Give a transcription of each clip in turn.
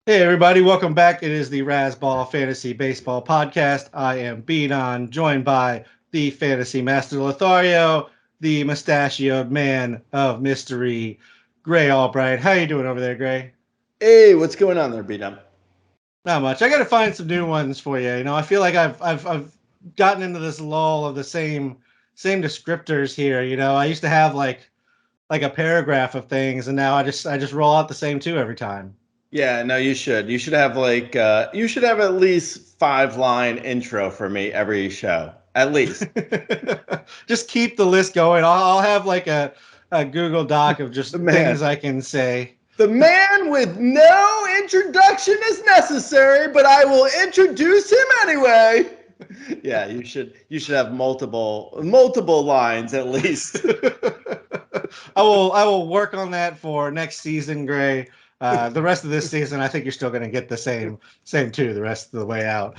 Hey everybody, welcome back. It is the Razzball Fantasy Baseball Podcast. I am Beanon, joined by the Fantasy Master Lothario, the mustachioed man of mystery, Gray Albright. How you doing over there, Gray? Hey, what's going on there, B-Dub? Not much. I got to find some new ones for you. I feel like I've gotten into this lull of the same descriptors here. I used to have like a paragraph of things, and now I just roll out the same two every time. Yeah, no, you should. You should have you should have at least 5 line intro for me every show. At least. Just keep the list going. I'll have like a Google Doc of just The things man. I can say. The man with no introduction is necessary, but I will introduce him anyway. Yeah, you should have multiple lines at least. I will work on that for next season, Gray. The rest of this season, I think you're still going to get the same two the rest of the way out.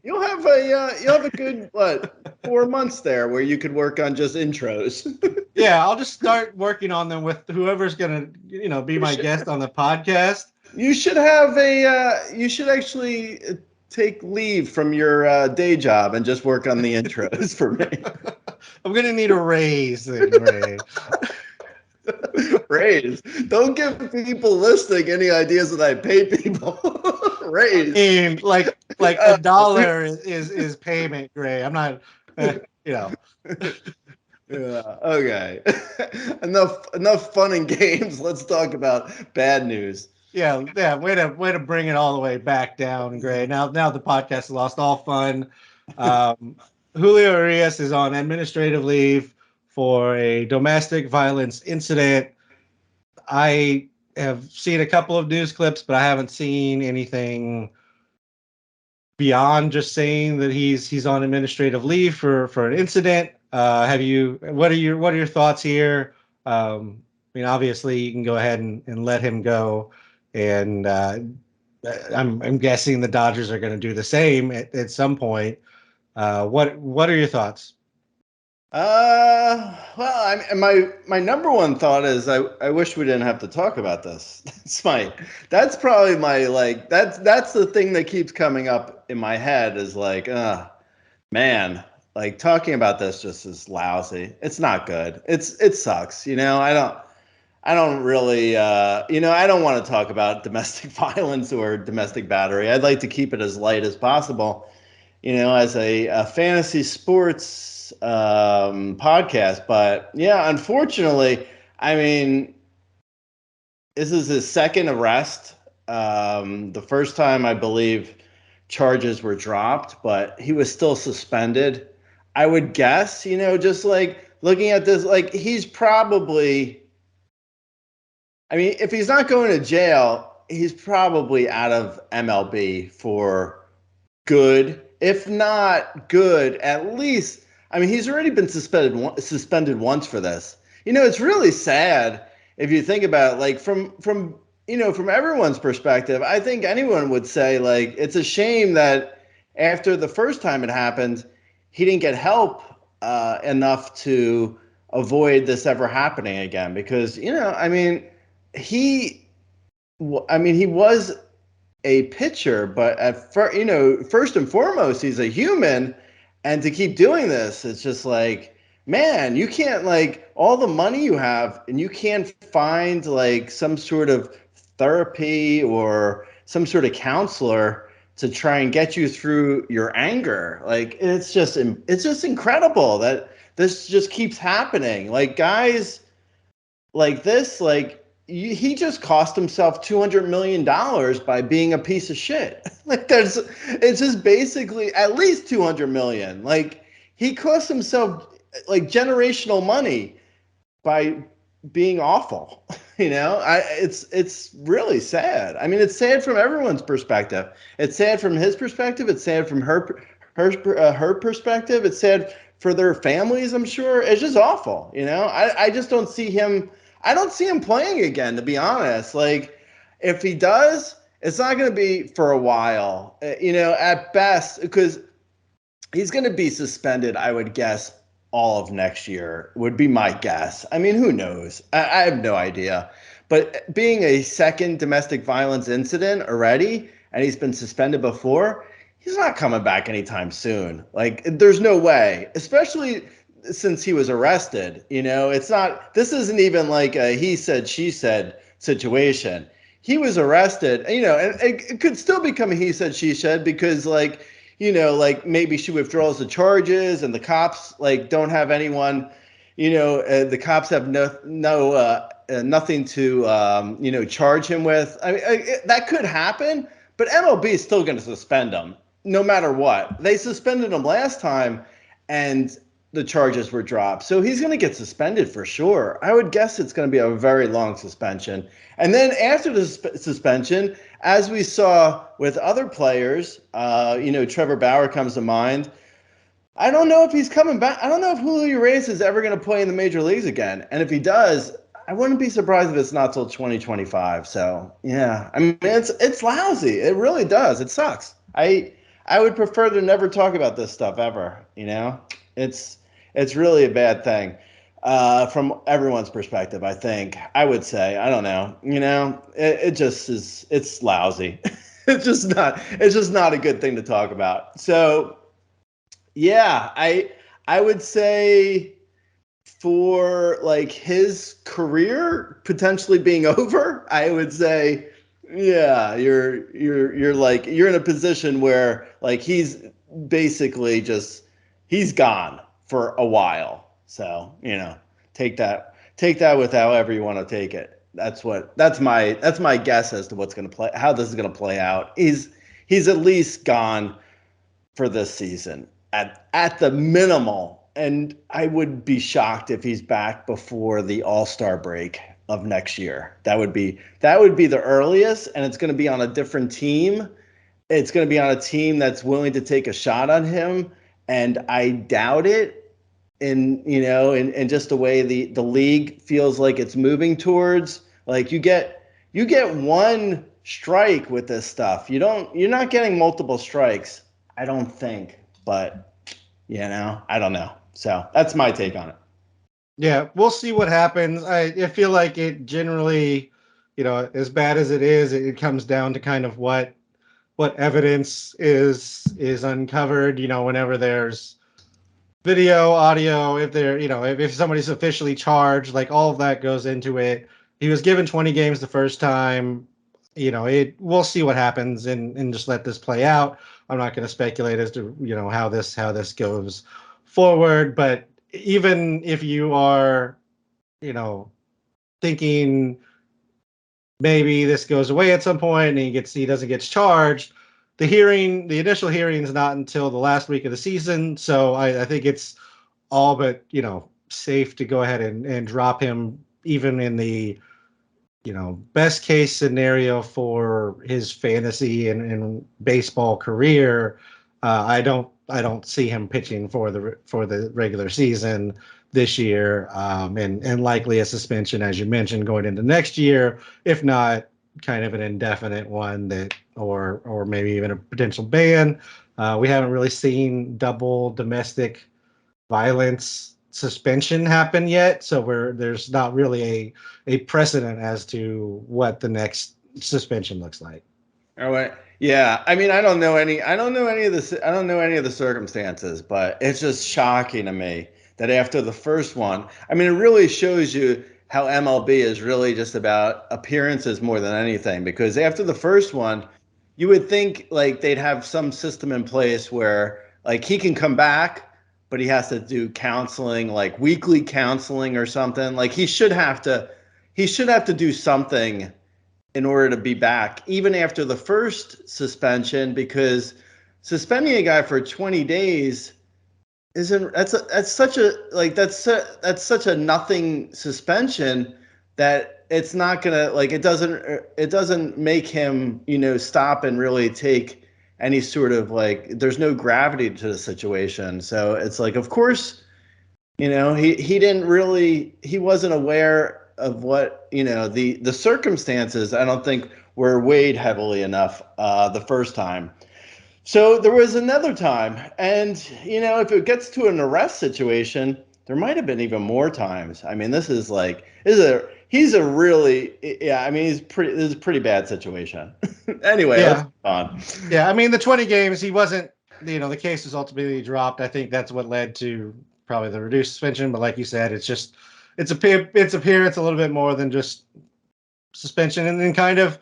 You'll have a good 4 months there where you could work on just intros. Yeah, I'll just start working on them with whoever's going to be You my should guest on the podcast. you should have you should actually take leave from your day job and just work on the intros for me. I'm going to need a raise then, Gray. Raise. Don't give people listening any ideas that I pay people. Raise. And like a dollar is payment, Gray. I'm not, you know. Yeah. Okay. Enough fun and games. Let's talk about bad news. Yeah. Way to bring it all the way back down, Gray. Now the podcast has lost all fun. Um, Julio Urias is on administrative leave for a domestic violence incident. I have seen a couple of news clips, but I haven't seen anything beyond just saying that he's on administrative leave for an incident. Have you? What are your thoughts here? Obviously, you can go ahead and let him go, and I'm guessing the Dodgers are going to do the same at some point. What are your thoughts? Well, my number one thought is I wish we didn't have to talk about this. That's probably my that's the thing that keeps coming up in my head is man, like talking about this just is lousy. It's not good. It sucks. I don't really I don't want to talk about domestic violence or domestic battery. I'd like to keep it as light as possible, as a fantasy sports podcast. But yeah, unfortunately, I mean, this is his second arrest. The first time, I believe, charges were dropped, but he was still suspended. I would guess, just like looking at this, like he's probably, I mean, if he's not going to jail, he's probably out of MLB for good, if not good, at least. I mean, he's already been suspended once for this. It's really sad if you think about it. Like from everyone's perspective, I think anyone would say like it's a shame that after the first time it happened, he didn't get help enough to avoid this ever happening again. Because I mean, he, he was a pitcher, but first and foremost, he's a human, and to keep doing this, it's just like, man, you can't like all the money you have, and you can't find like some sort of therapy or some sort of counselor to try and get you through your anger. Like it's just incredible that this just keeps happening. Like guys like this, like he just cost himself $200 million by being a piece of shit. Like it's just basically at least 200 million. Like he cost himself like generational money by being awful. It's really sad. I mean, it's sad from everyone's perspective. It's sad from his perspective. It's sad from her perspective. It's sad for their families. I'm sure it's just awful. I just don't see him. I don't see him playing again. To be honest, like if he does, it's not going to be for a while. At best, because he's going to be suspended, I would guess, all of next year would be my guess. I mean, who knows? I have no idea. But being a second domestic violence incident already, and he's been suspended before, he's not coming back anytime soon. Like, there's no way, especially since he was arrested. This isn't even like a he said, she said situation. He was arrested, and it could still become a he said, she said because, like, maybe she withdraws the charges and the cops, like, don't have anyone, the cops have nothing to, charge him with. I mean, that could happen, but MLB is still going to suspend him no matter what. They suspended him last time and the charges were dropped. So he's going to get suspended for sure. I would guess it's going to be a very long suspension. And then after the suspension, as we saw with other players, Trevor Bauer comes to mind. I don't know if he's coming back. I don't know if Julio Urias is ever going to play in the major leagues again. And if he does, I wouldn't be surprised if it's not till 2025. So, yeah, I mean, it's lousy. It really does. It sucks. I would prefer to never talk about this stuff ever. It's really a bad thing from everyone's perspective. I think I would say, I don't know. It just is. It's lousy. It's just not a good thing to talk about. So, yeah, I would say for like his career potentially being over, I would say, yeah, you're like you're in a position where like he's basically he's gone for a while. So, take that with however you want to take it. That's my guess as to what's going to play, how this is going to play out. He's at least gone for this season at the minimal. And I would be shocked if he's back before the All-Star break of next year. That would be the earliest, and it's going to be on a different team. It's going to be on a team that's willing to take a shot on him, and I doubt it. In just the way the league feels like it's moving towards, like you get one strike with this stuff. You're not getting multiple strikes, I don't think, but I don't know. So that's my take on it. Yeah, we'll see what happens. I feel like it generally, as bad as it is, it comes down to kind of what evidence is uncovered, whenever there's video, audio, if they're, if somebody's officially charged, like all of that goes into it. He was given 20 games the first time. We'll see what happens and just let this play out. I'm not going to speculate as to, how this goes forward, but even if you are, thinking maybe this goes away at some point and he doesn't get charged, the initial hearing is not until the last week of the season. So I think it's all but, safe to go ahead and drop him, even in the, best case scenario for his fantasy and baseball career. I don't see him pitching for the regular season this year, and likely a suspension, as you mentioned, going into next year, if not kind of an indefinite one or maybe even a potential ban. We haven't really seen double domestic violence suspension happen yet, so there's not really a precedent as to what the next suspension looks like. All right. Yeah, I mean, I don't know any of the circumstances, but it's just shocking to me that after the first one, I mean, it really shows you how MLB is really just about appearances more than anything, because after the first one, you would think like they'd have some system in place where like he can come back, but he has to do counseling, like weekly counseling or something. Like he should have to do something in order to be back, even after the first suspension, because suspending a guy for 20 days that's such a nothing suspension that it's not gonna, like, it doesn't make him, stop and really take any sort of, like, there's no gravity to the situation. So it's like, of course, he wasn't aware of what, the circumstances, I don't think, were weighed heavily enough the first time. So there was another time, and, if it gets to an arrest situation, there might have been even more times. I mean, he's a really, yeah, I mean, this is a pretty bad situation. Anyway, Yeah. let's move on. Yeah, I mean, the 20 games, he wasn't, the case was ultimately dropped. I think that's what led to probably the reduced suspension. But like you said, it's just, its appearance a little bit more than just suspension. And then kind of,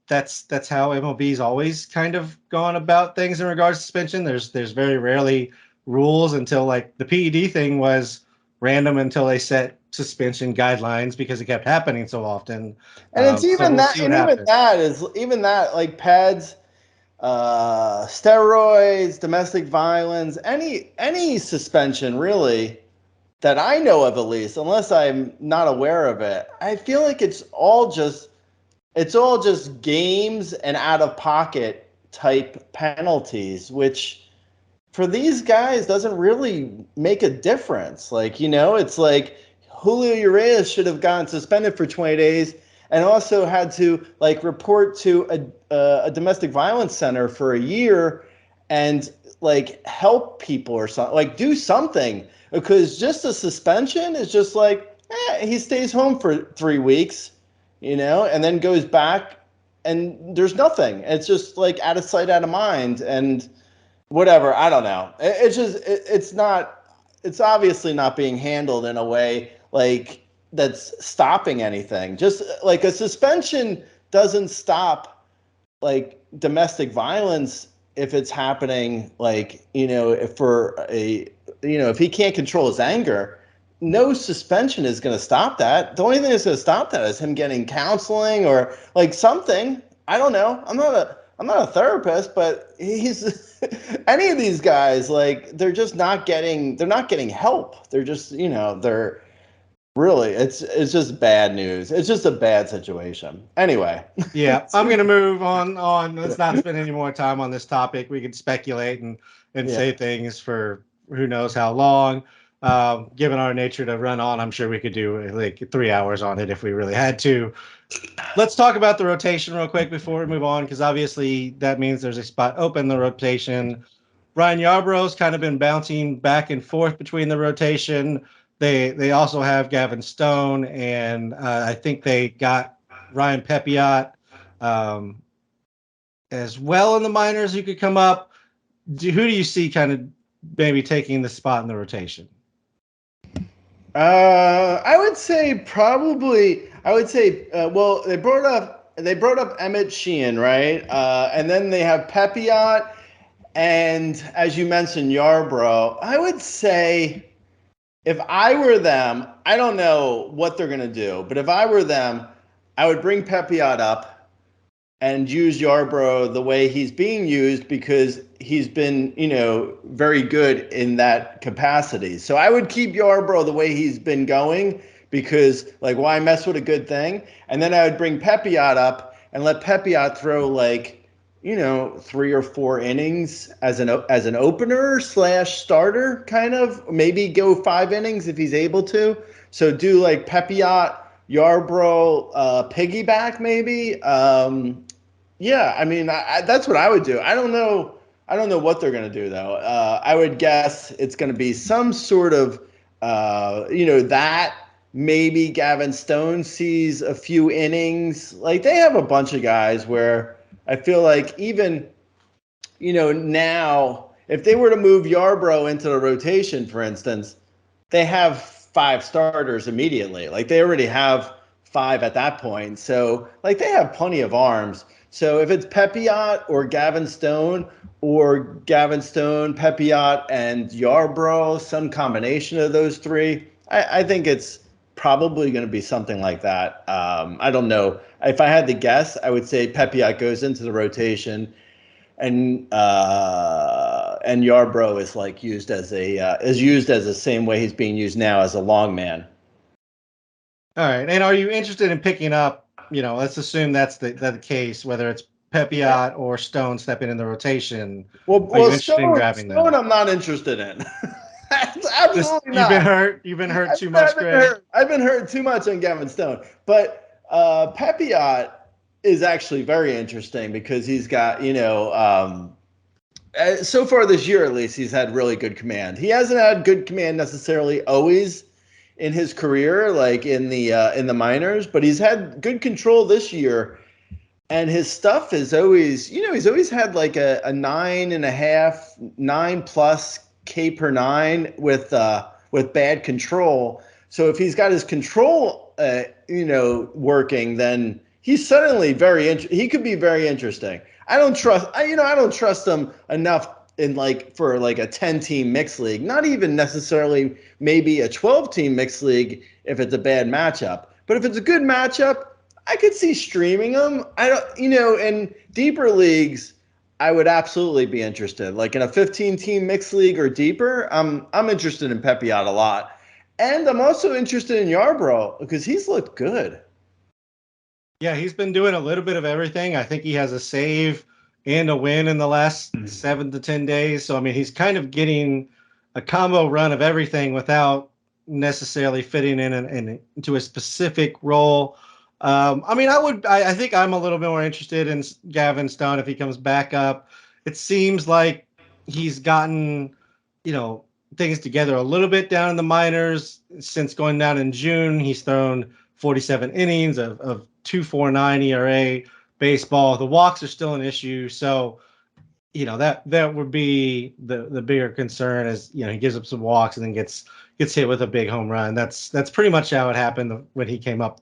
that's how MLB's always kind of gone about things in regards to suspension. There's very rarely rules until like the PED thing was random until they set suspension guidelines because it kept happening so often. And it's So even we'll that, see and what happens. even that, like pads, steroids, domestic violence, any suspension really that I know of, at least, unless I'm not aware of it. I feel like it's all just games and out of pocket type penalties, which for these guys doesn't really make a difference. Like, it's like Julio Urias should have gotten suspended for 20 days and also had to like report to a domestic violence center for a year and like help people or something, like do something, because just a suspension is just like, he stays home for 3 weeks, and then goes back and there's nothing. It's just like out of sight, out of mind. And whatever. I don't know. It's just it's not. It's obviously not being handled in a way like that's stopping anything. Just like a suspension doesn't stop like domestic violence if it's happening. Like if for a if he can't control his anger, no suspension is going to stop that. The only thing that's going to stop that is him getting counseling or like something. I don't know. I'm not a therapist, but he's any of these guys, like they're not getting help. They're just, they're really, it's just bad news. It's just a bad situation. Anyway. Yeah, I'm gonna move on. Let's not spend any more time on this topic. We could speculate and Yeah. say things for who knows how long. Given our nature to run on, I'm sure we could do like 3 hours on it if we really had to. Let's talk about the rotation real quick before we move on, because obviously that means there's a spot open in the rotation. Ryan Yarborough's kind of been bouncing back and forth between the rotation. They also have Gavin Stone, and I think they got Ryan Pepiot as well in the minors who could come up. Who do you see kind of maybe taking the spot in the rotation? I would say probably. I would say. Well, they brought up Emmet Sheehan, right? And then they have Pepiot, and as you mentioned, Yarbrough. I would say, if I were them, I don't know what they're gonna do, but if I were them, I would bring Pepiot up and use Yarbrough the way he's being used, because he's been, very good in that capacity. So I would keep Yarbrough the way he's been going, because like, why mess with a good thing? And then I would bring Pepiot up and let Pepiot throw like, 3 or 4 innings as an opener / starter, kind of, maybe go 5 innings if he's able to. So do like Pepiot, Yarbrough, piggyback maybe. Yeah, I mean, that's what I would do. I don't know what they're going to do, though. I would guess it's going to be some sort of, that maybe Gavin Stone sees a few innings. Like, they have a bunch of guys where I feel like even, now, if they were to move Yarbrough into the rotation, for instance, they have 5 starters immediately. Like, they already have 5 at that point. So, like, they have plenty of arms. So if it's Pepiot or Gavin Stone, Pepiot, and Yarbrough, some combination of those 3, I think it's probably going to be something like that. I don't know. If I had to guess, I would say Pepiot goes into the rotation, and Yarbrough is like used as the same way he's being used now, as a long man. All right. And are you interested in picking up, let's assume that's the case, whether it's Pepiot or Stone stepping in the rotation. Well, Are you interested in grabbing them? Stone, I'm not interested in. Absolutely not. You've been hurt too much, Greg. I've been hurt too much on Gavin Stone. But Pepiot is actually very interesting, because he's got, so far this year at least, he's had really good command. He hasn't had good command necessarily always in his career, like in the minors, but he's had good control this year. And his stuff is always, he's always had like a 9.5, 9+ K per nine with bad control. So if he's got his control, working, then he's suddenly he could be very interesting. I don't trust him enough for like a 10-team mixed league, not even necessarily maybe a 12-team mixed league if it's a bad matchup. But if it's a good matchup, I could see streaming him. In deeper leagues, I would absolutely be interested. Like in a 15-team mixed league or deeper, I'm interested in Pepiot a lot. And I'm also interested in Yarbrough because he's looked good. Yeah, he's been doing a little bit of everything. I think he has a save and a win in the last 7 to 10 days. So, I mean, he's kind of getting a combo run of everything without necessarily fitting into a specific role. I think I'm a little bit more interested in Gavin Stone if he comes back up. It seems like he's gotten, things together a little bit down in the minors since going down in June. He's thrown 47 innings of 2.49 ERA baseball. The walks are still an issue. So, that would be the bigger concern is, he gives up some walks and then gets hit with a big home run. That's pretty much how it happened when he came up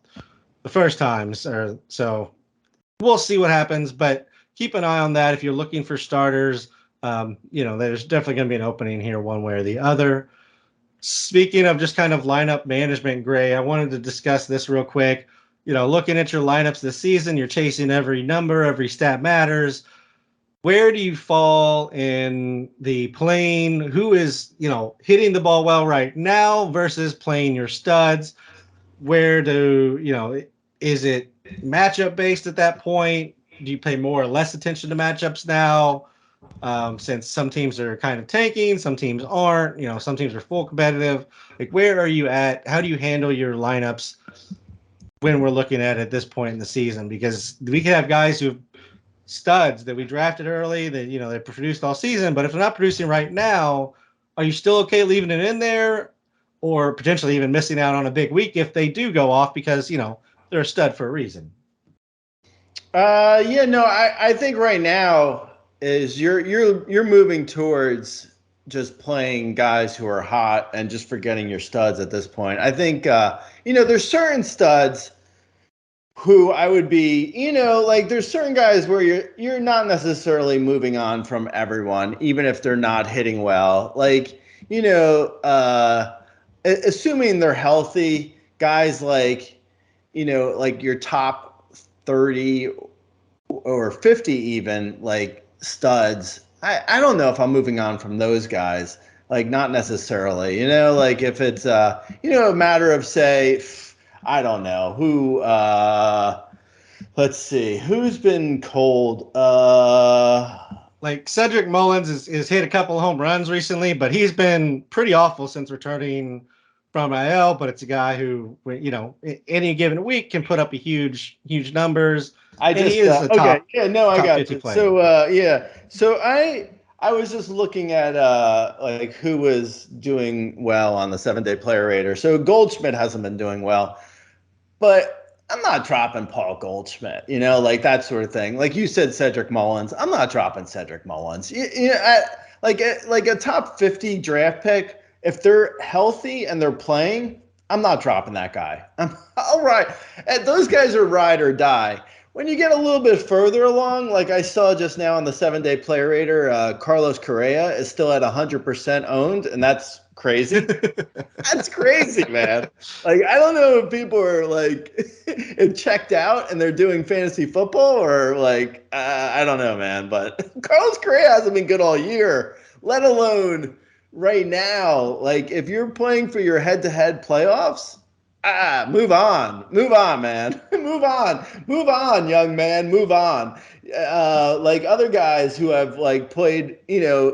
the first times. So we'll see what happens, but keep an eye on that. If you're looking for starters, there's definitely going to be an opening here one way or the other. Speaking of just kind of lineup management, Gray, I wanted to discuss this real quick. Looking at your lineups this season, you're chasing every number, every stat matters. Where do you fall in the playing? Who is, hitting the ball well right now versus playing your studs? Where is it matchup based at that point? Do you pay more or less attention to matchups now? Since some teams are kind of tanking, some teams aren't, some teams are full competitive. Like, where are you at? How do you handle your lineups when we're looking at this point in the season? Because we could have guys who studs that we drafted early that, they produced all season, but if they're not producing right now, are you still okay leaving it in there or potentially even missing out on a big week if they do go off because, they're a stud for a reason? I think right now is you're moving towards just playing guys who are hot and just forgetting your studs at this point. I think there's certain studs who I would be, there's certain guys where you're not necessarily moving on from everyone, even if they're not hitting well. Like, assuming they're healthy, guys like your top 30 or 50 even, like studs. I don't know if I'm moving on from those guys. Like, not necessarily, like if it's, a matter of, say, I don't know who, let's see, who's been cold. Like Cedric Mullins is hit a couple of home runs recently, but he's been pretty awful since returning from IL. But it's a guy who, any given week can put up a huge numbers. I just he is a top, I got 50 it. player. So I was just looking at like who was doing well on the 7-day player rater. So Goldschmidt hasn't been doing well, but I'm not dropping Paul Goldschmidt, like that sort of thing. Like you said, Cedric Mullins. I'm not dropping Cedric Mullins. Like a top 50 draft pick, if they're healthy and they're playing, I'm not dropping that guy. I'm all right. And those guys are ride or die. When you get a little bit further along, like I saw just now on the 7-day player rater, Carlos Correa is still at 100% owned, and that's crazy. That's crazy, man. Like, I don't know if people are like checked out and they're doing fantasy football or like, I don't know, man. But Carlos Correa hasn't been good all year, let alone right now. Like, if you're playing for your head-to-head playoffs, move on, man. move on, young man, move on. Like other guys who have like played,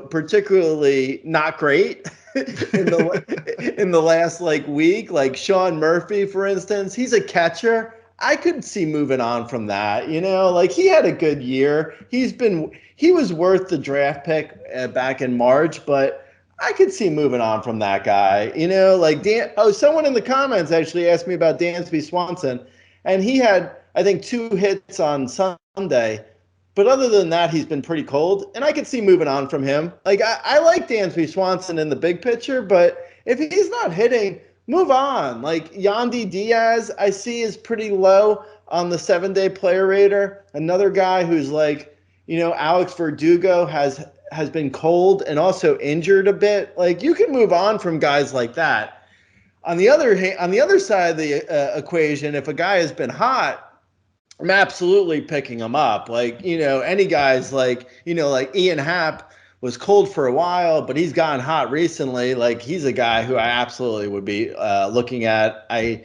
particularly not great in the last like week, like Sean Murphy, for instance. He's a catcher. I could see moving on from that. Like he had a good year. He was worth the draft pick back in March, but I could see moving on from that guy. Like someone in the comments actually asked me about Dansby Swanson, and he had, I think, 2 hits on Sunday. But other than that, he's been pretty cold, and I could see moving on from him. Like, I like Dansby Swanson in the big picture, but if he's not hitting, move on. Like, Yandy Diaz, I see is pretty low on the 7-day player rater. Another guy who's like, Alex Verdugo has been cold and also injured a bit. Like, you can move on from guys like that. On the other side of the equation, if a guy has been hot, I'm absolutely picking him up. Like, any guys like Ian Happ was cold for a while, but he's gotten hot recently. Like, he's a guy who I absolutely would be looking at. I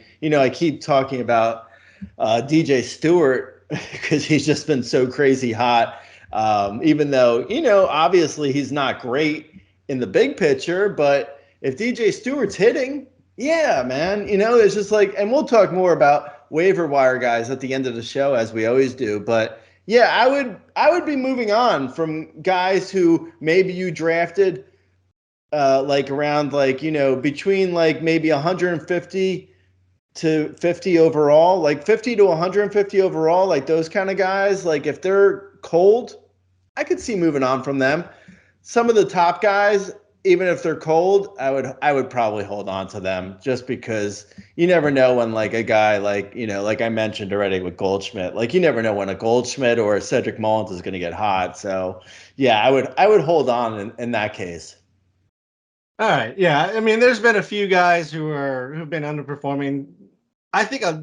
keep talking about DJ Stewart because he's just been so crazy hot. Even though, obviously he's not great in the big picture, but if DJ Stewart's hitting, yeah, man, it's just like, and we'll talk more about waiver wire guys at the end of the show, as we always do. But yeah, I would be moving on from guys who maybe you drafted like around like, between like maybe 150 to 50 overall, like 50 to 150 overall, like those kind of guys. Like, if they're cold, I could see moving on from them. Some of the top guys, even if they're cold, I would probably hold on to them, just because you never know when, like, a guy like, like I mentioned already with Goldschmidt, like, you never know when a Goldschmidt or a Cedric Mullins is going to get hot. So yeah, I would hold on in that case. All right. Yeah. I mean, there's been a few guys who've been underperforming. I think a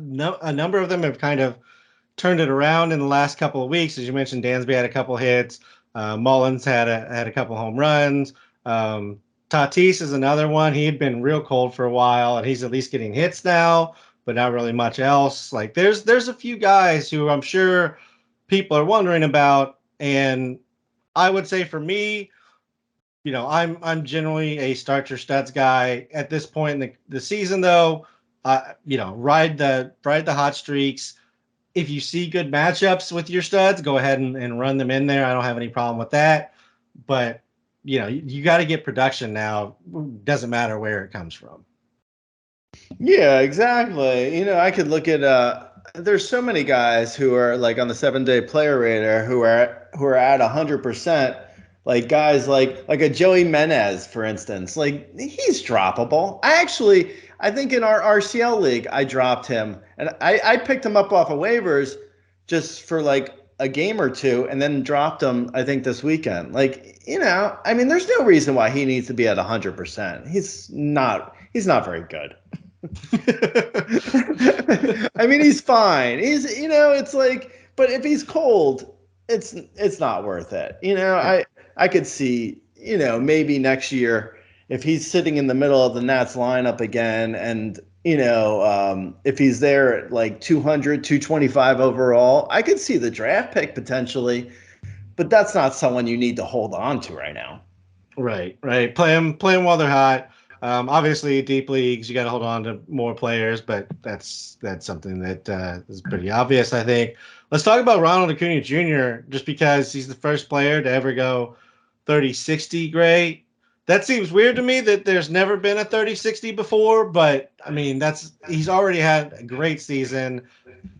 number of them have kind of turned it around in the last couple of weeks. As you mentioned, Dansby had a couple hits. Mullins had a couple home runs. Tatis is another one. He had been real cold for a while, and he's at least getting hits now, but not really much else. Like, there's a few guys who I'm sure people are wondering about, and I would say for me, I'm generally a start your studs guy at this point in the season, though. Ride the hot streaks. If you see good matchups with your studs, go ahead and run them in there. I don't have any problem with that. But, you got to get production now. Doesn't matter where it comes from. Yeah, exactly. I could look at there's so many guys who are like on the 7-day player rater who are at 100%. Like, guys like a Joey Menez, for instance. Like, he's droppable. I think in our RCL league, I dropped him, and I picked him up off of waivers just for like a game or two, and then dropped him, I think, this weekend. Like, I mean, there's no reason why he needs to be at 100%. He's not very good. I mean, he's fine. It's like, but if he's cold, it's not worth it. I could see, maybe next year, if he's sitting in the middle of the Nats lineup again, and, if he's there at like 200, 225 overall, I could see the draft pick potentially, but that's not someone you need to hold on to right now. Right. Play them while they're hot. Obviously, deep leagues, you got to hold on to more players, but that's something that is pretty obvious, I think. Let's talk about Ronald Acuna Jr., just because he's the first player to ever go 30-60 Gray. That seems weird to me that there's never been a 30-60 before, but I mean, he's already had a great season.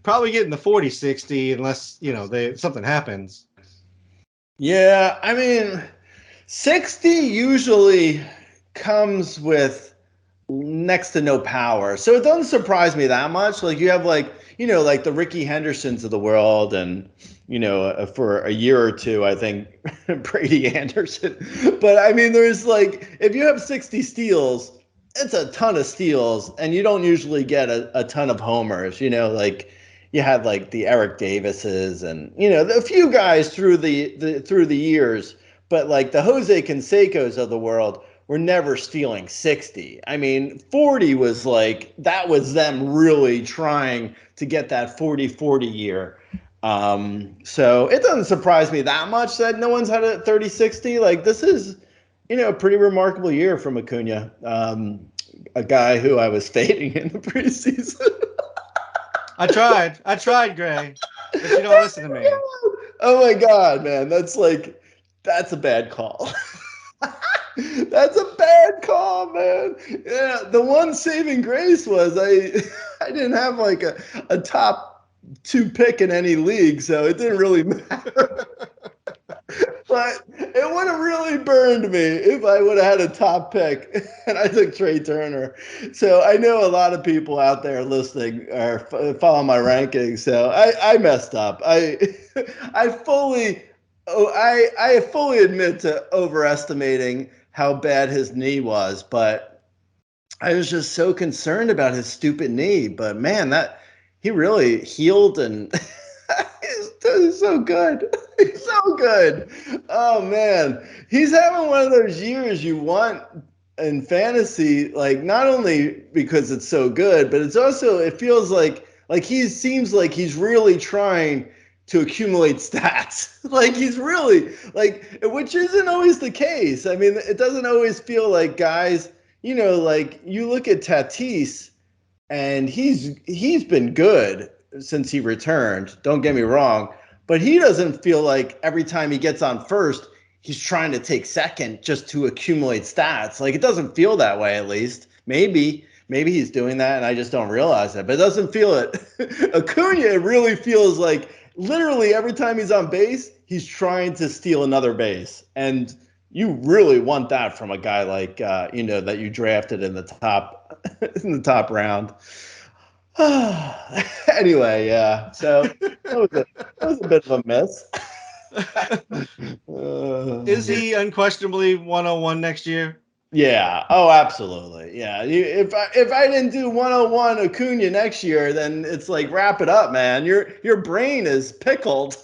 Probably getting the 40-60 unless, something happens. Yeah, I mean, 60 usually comes with next to no power. So it doesn't surprise me that much. Like, you have like the Ricky Hendersons of the world, and, for a year or two, I think Brady Anderson. But I mean, there's like, if you have 60 steals, it's a ton of steals, and you don't usually get a ton of homers. Like, you had like the Eric Davises and, a few guys through the years, but like the Jose Cansecos of the world were never stealing 60. I mean, 40 was like, that was them really trying to get that 40-40 year. So it doesn't surprise me that much that no one's had a 30-60. Like, this is, a pretty remarkable year from Acuna, a guy who I was fading in the preseason. I tried, Gray, but you don't listen to me. Oh my God, man. That's a bad call. That's a bad call, man. Yeah, the one saving grace was I didn't have like a top 2 pick in any league, so it didn't really matter. But it would have really burned me if I would have had a top pick and I took Trey Turner. So I know a lot of people out there listening are following my rankings. So I messed up. I fully I fully admit to overestimating how bad his knee was, but I was just so concerned about his stupid knee. But man, that he really healed and he's so good. He's so good. Oh man, he's having one of those years you want in fantasy, like not only because it's so good, but it's also it feels like he seems like he's really trying to accumulate stats. Like he's really like, which isn't always the case. I mean, it doesn't always feel like guys, like you look at Tatis and he's been good since he returned. Don't get me wrong, but he doesn't feel like every time he gets on first, he's trying to take second just to accumulate stats. Like it doesn't feel that way, at least. Maybe he's doing that and I just don't realize it, but it doesn't feel it. Acuna, it really feels like literally every time he's on base, he's trying to steal another base. And you really want that from a guy like that you drafted in the top round. Anyway, yeah. So that was a bit of a miss. Is he unquestionably 101 next year? Yeah. Oh, absolutely. Yeah. If I didn't do 101 Acuna next year, then it's like wrap it up, man. Your brain is pickled.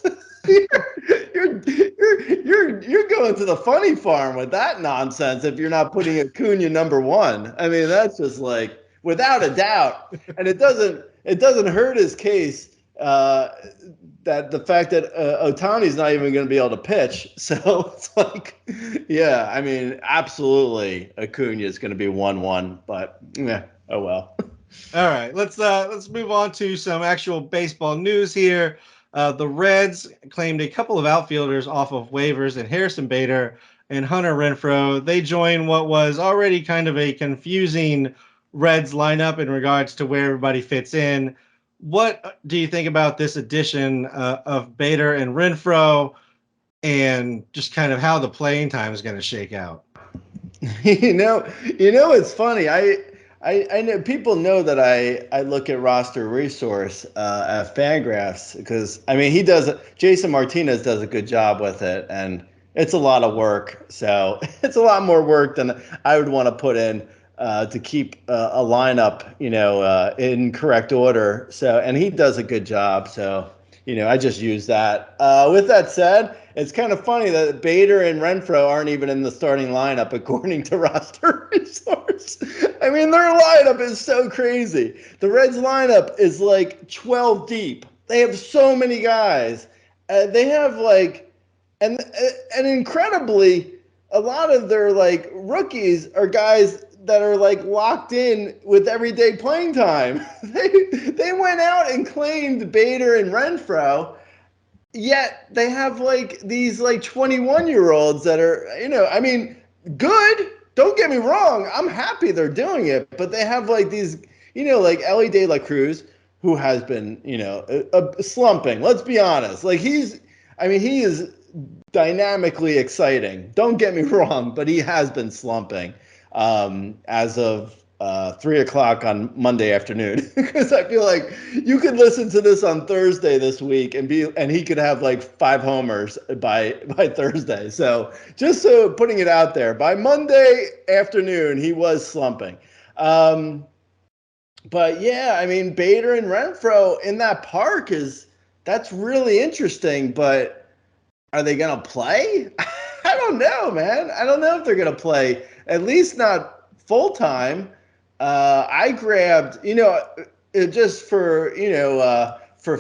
you're going to the funny farm with that nonsense if you're not putting Acuna number 1. I mean, that's just like without a doubt, and it doesn't hurt his case that the fact that Ohtani's not even going to be able to pitch. So it's like, yeah, I mean, absolutely, Acuna is going to be 1-1, but yeah, oh well. All right, let's move on to some actual baseball news here. The Reds claimed a couple of outfielders off of waivers in Harrison Bader and Hunter Renfroe. They join what was already kind of a confusing Reds lineup in regards to where everybody fits in. What do you think about this addition of Bader and Renfroe, and just kind of how the playing time is going to shake out? It's funny. I know people know that I look at roster resource at Fangraphs because I mean Jason Martinez does a good job with it, and it's a lot of work. So it's a lot more work than I would want to put in to keep a lineup, in correct order. So, and he does a good job. So, I just use that. With that said, it's kind of funny that Bader and Renfroe aren't even in the starting lineup according to roster resource. I mean, their lineup is so crazy. The Reds lineup is like 12 deep. They have so many guys. They have and incredibly, a lot of their rookies are guys that are locked in with everyday playing time. They went out and claimed Bader and Renfroe, yet they have these 21-year-olds that are, I mean, good. Don't get me wrong. I'm happy they're doing it, but they have these, Ellie De La Cruz, who has been, slumping. Let's be honest. He is dynamically exciting. Don't get me wrong, but he has been slumping as of 3:00 on Monday afternoon, because I feel like you could listen to this on Thursday this week and he could have 5 homers by Thursday. So just so putting it out there, by Monday afternoon he was slumping. But yeah, I mean, Bader and Renfroe in that park that's really interesting. But are they gonna play? I don't know, man. I don't know if they're gonna play. At least not full time. I grabbed, just for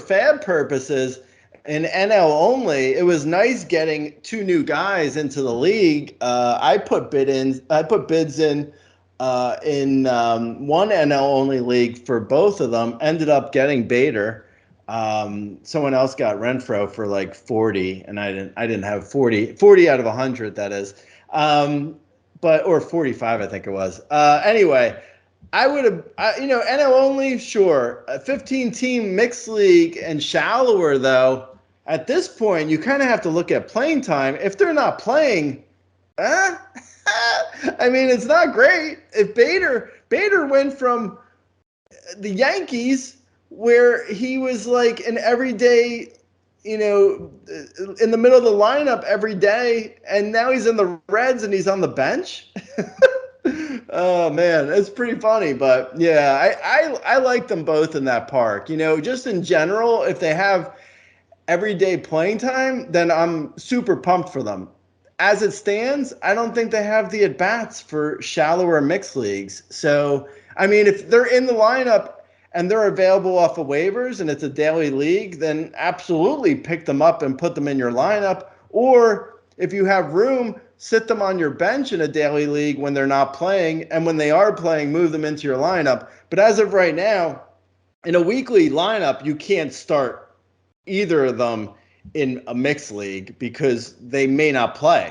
fab purposes, in NL only. It was nice getting 2 new guys into the league. I put bids in one NL only league for both of them. Ended up getting Bader. Someone else got Renfroe for 40, and I didn't have 40 out of 100. That is. or 45, I think it was. Anyway, I would have, NL only, sure. A 15-team mixed league and shallower, though. At this point, you kind of have to look at playing time. If they're not playing, I mean, it's not great. If Bader went from the Yankees, where he was like an everyday, in the middle of the lineup every day, and now he's in the Reds and he's on the bench. Oh man, it's pretty funny, but yeah, I like them both in that park. Just in general, if they have everyday playing time, then I'm super pumped for them. As it stands, I don't think they have the at bats for shallower mixed leagues. So, I mean, if they're in the lineup and they're available off of waivers and it's a daily league, then absolutely pick them up and put them in your lineup. Or if you have room, sit them on your bench in a daily league when they're not playing. And when they are playing, move them into your lineup. But as of right now, in a weekly lineup, you can't start either of them in a mixed league because they may not play.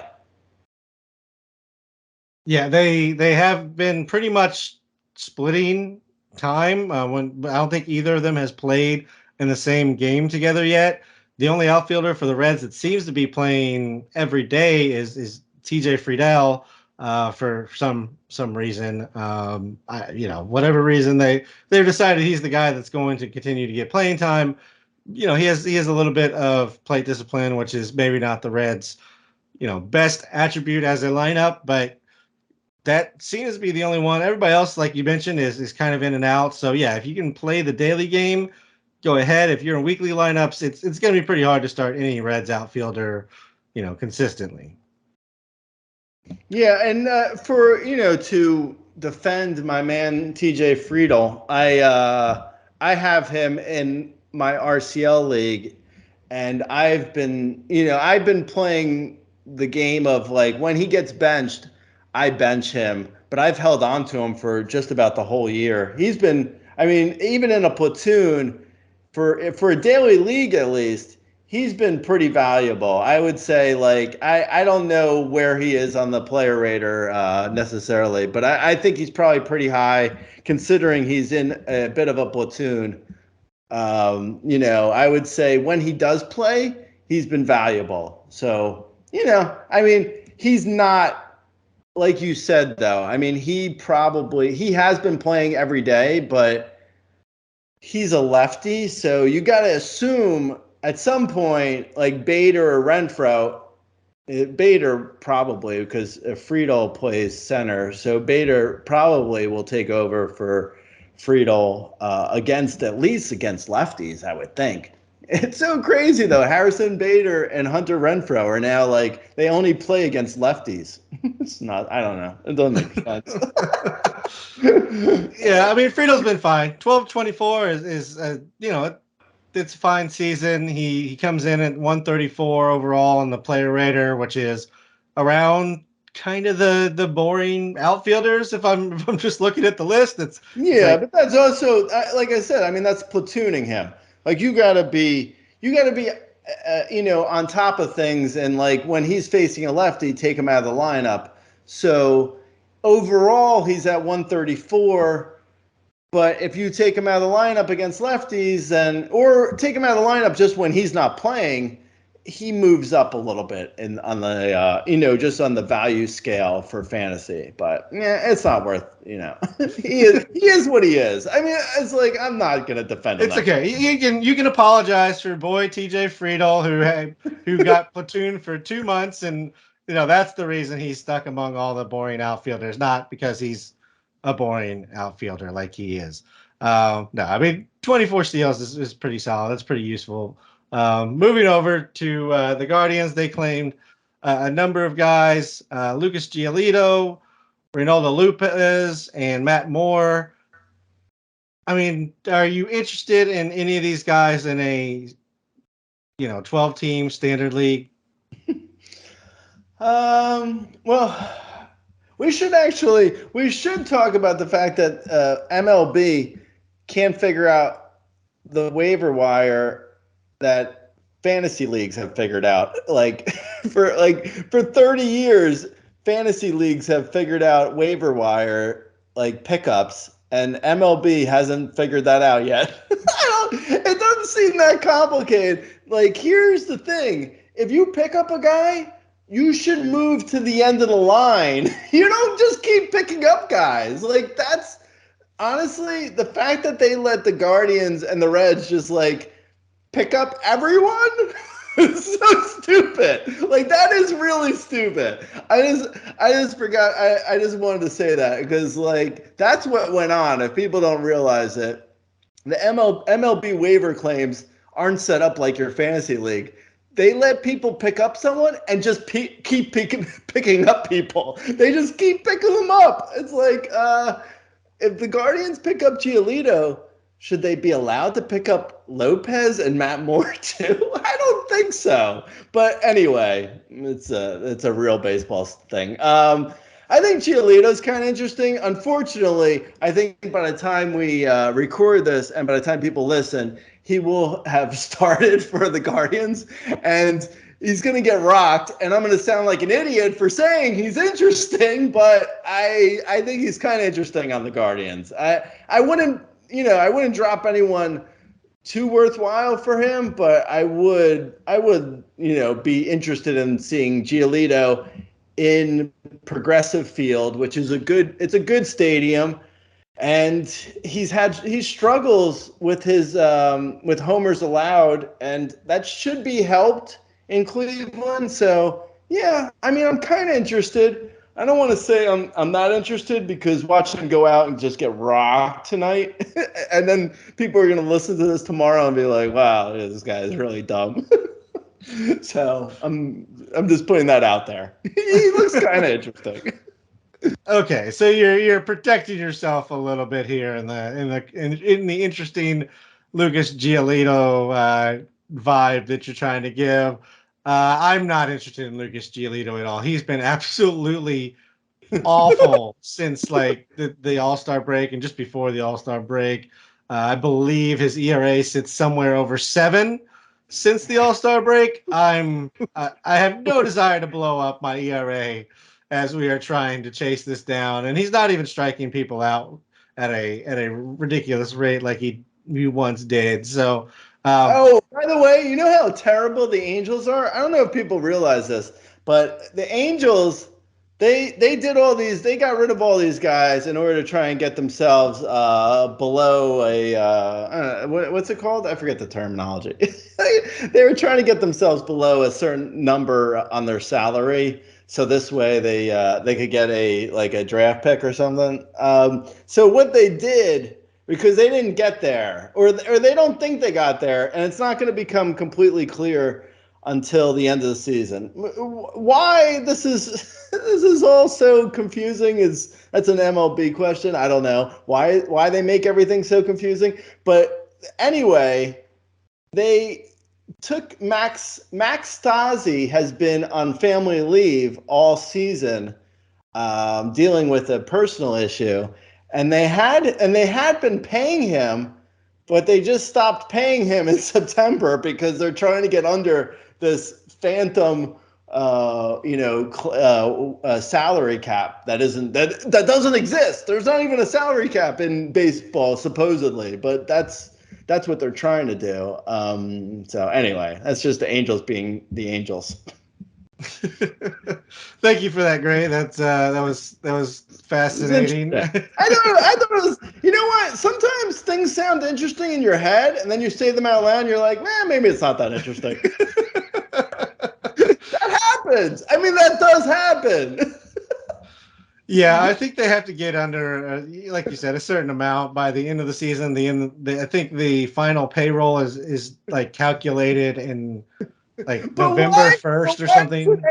Yeah, they have been pretty much splitting time. When I don't think either of them has played in the same game together yet. The only outfielder for the Reds that seems to be playing every day is TJ Friedel. For some reason, whatever reason they've decided he's the guy that's going to continue to get playing time. He has a little bit of plate discipline, which is maybe not the Reds, best attribute as a lineup, but that seems to be the only one. Everybody else, like you mentioned, is kind of in and out. So yeah, if you can play the daily game, go ahead. If you're in weekly lineups, it's going to be pretty hard to start any Reds outfielder, consistently. Yeah, and to defend my man TJ Friedel, I have him in my RCL league, and I've been playing the game of like when he gets benched, I bench him, but I've held on to him for just about the whole year. He's been, I mean, even in a platoon for a daily league at least, he's been pretty valuable. I would say, like, I don't know where he is on the player rater necessarily, but I think he's probably pretty high considering he's in a bit of a platoon. I would say when he does play, he's been valuable. So, I mean, he's not, like you said, though. I mean, he has been playing every day, but he's a lefty. So you got to assume at some point, like Bader or Renfroe, Bader probably, because Friedel plays center. So Bader probably will take over for Friedel at least against lefties, I would think. It's so crazy, though. Harrison Bader and Hunter Renfroe are now like, they only play against lefties. It's not, I don't know. It doesn't make sense. Yeah, I mean, Friedel's been fine. 12-24 is it's a fine season. He comes in at 134 overall on the player rater, which is around kind of the boring outfielders. If I'm just looking at the list, it's like, but that's also, like I said, I mean, that's platooning him. Like you gotta be on top of things, and like when he's facing a lefty, take him out of the lineup. So overall, he's at 134. But if you take him out of the lineup against lefties, or take him out of the lineup just when he's not playing, he moves up a little bit on the just on the value scale for fantasy. But yeah, it's not worth he is what he is. I mean, it's like I'm not gonna defend him. It's okay. You can apologize for your boy TJ Friedel who got platooned for 2 months, and that's the reason he's stuck among all the boring outfielders, not because he's a boring outfielder like he is. No, I mean 24 steals is pretty solid. That's pretty useful. Moving over to the Guardians, they claimed a number of guys: Lucas Giolito, Reynaldo Lopez, and Matt Moore. I mean, are you interested in any of these guys in a 12-team standard league? Well, we should talk about the fact that MLB can't figure out the waiver wire that fantasy leagues have figured out. Like for 30 years, fantasy leagues have figured out waiver wire like pickups, and MLB hasn't figured that out yet. It doesn't seem that complicated. Like, here's the thing: if you pick up a guy, you should move to the end of the line. You don't just keep picking up guys. Like, that's honestly the fact that they let the Guardians and the Reds just like pick up everyone. It's so stupid. Like, that is really stupid. I just forgot. I just wanted to say that because like that's what went on. If people don't realize it, the MLB waiver claims aren't set up like your fantasy league. They let people pick up someone and just keep picking up people. They just keep picking them up. It's like, if the Guardians pick up Giolito, should they be allowed to pick up Lopez and Matt Moore too? I don't think so. But anyway, it's a real baseball thing. I think Giolito's kind of interesting. Unfortunately, I think by the time we record this and by the time people listen, he will have started for the Guardians, and he's going to get rocked. And I'm going to sound like an idiot for saying he's interesting, but I think he's kind of interesting on the Guardians. I wouldn't drop anyone too worthwhile for him, but I would be interested in seeing Giolito in Progressive Field, which is a good stadium, and he struggles with his with homers allowed, and that should be helped in Cleveland. So yeah, I mean, I'm kind of interested. I don't want to say I'm not interested because watching him go out and just get rocked tonight, and then people are going to listen to this tomorrow and be like, "Wow, yeah, this guy is really dumb." So I'm just putting that out there. He looks kind of interesting. Okay, so you're protecting yourself a little bit here in the interesting Lucas Giolito vibe that you're trying to give. I'm not interested in Lucas Giolito at all. He's been absolutely awful since like the All-Star break and just before the All-Star break. I believe his ERA sits somewhere over 7 since the All-Star break. I have no desire to blow up my ERA as we are trying to chase this down, and he's not even striking people out at a ridiculous rate like he once did. So, oh, by the way, you know how terrible the Angels are? I don't know if people realize this, but the Angels, they did all these, they got rid of all these guys in order to try and get themselves below what's it called? I forget the terminology. They were trying to get themselves below a certain number on their salary, so this way they could get a draft pick or something. So what they did, because they didn't get there, or they don't think they got there, and it's not going to become completely clear until the end of the season. Why this is all so confusing that's an MLB question. I don't know why they make everything so confusing, but anyway, they took Max Stassi has been on family leave all season, dealing with a personal issue. And they had been paying him, but they just stopped paying him in September because they're trying to get under this phantom, salary cap that doesn't exist. There's not even a salary cap in baseball supposedly, but that's what they're trying to do. So anyway, that's just the Angels being the Angels. Thank you for that, Gray. That was fascinating. I thought it was. You know what? Sometimes things sound interesting in your head, and then you say them out loud, and you're like, maybe it's not that interesting. That happens. I mean, that does happen. Yeah, I think they have to get under, like you said, a certain amount by the end of the season. I think the final payroll is like calculated in like November 1st or something.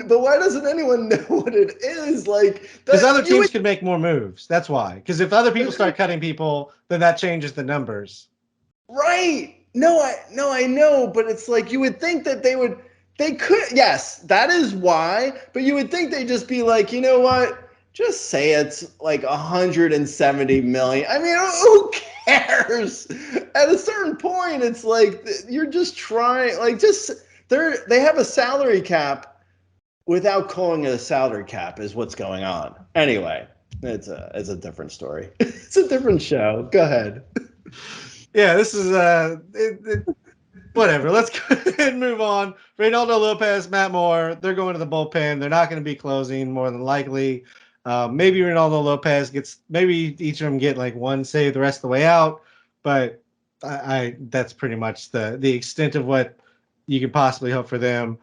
But why doesn't anyone know what it is? Like, because other teams can make more moves. That's why. Because if other people start cutting people, then that changes the numbers. Right. No, I know, but it's like you would think that they could. Yes, that is why. But you would think they'd just be like, you know what? Just say it's like 170 million. I mean, who cares? At a certain point, it's like you're just trying. Like, they have a salary cap without calling it a salary cap is what's going on. Anyway, it's a different story. It's a different show. Go ahead. Yeah, this is whatever. Let's go ahead and move on. Reynaldo Lopez, Matt Moore, they're going to the bullpen. They're not going to be closing more than likely. Maybe Reynaldo Lopez maybe each of them get like one save the rest of the way out, but I that's pretty much the extent of what you could possibly hope for them.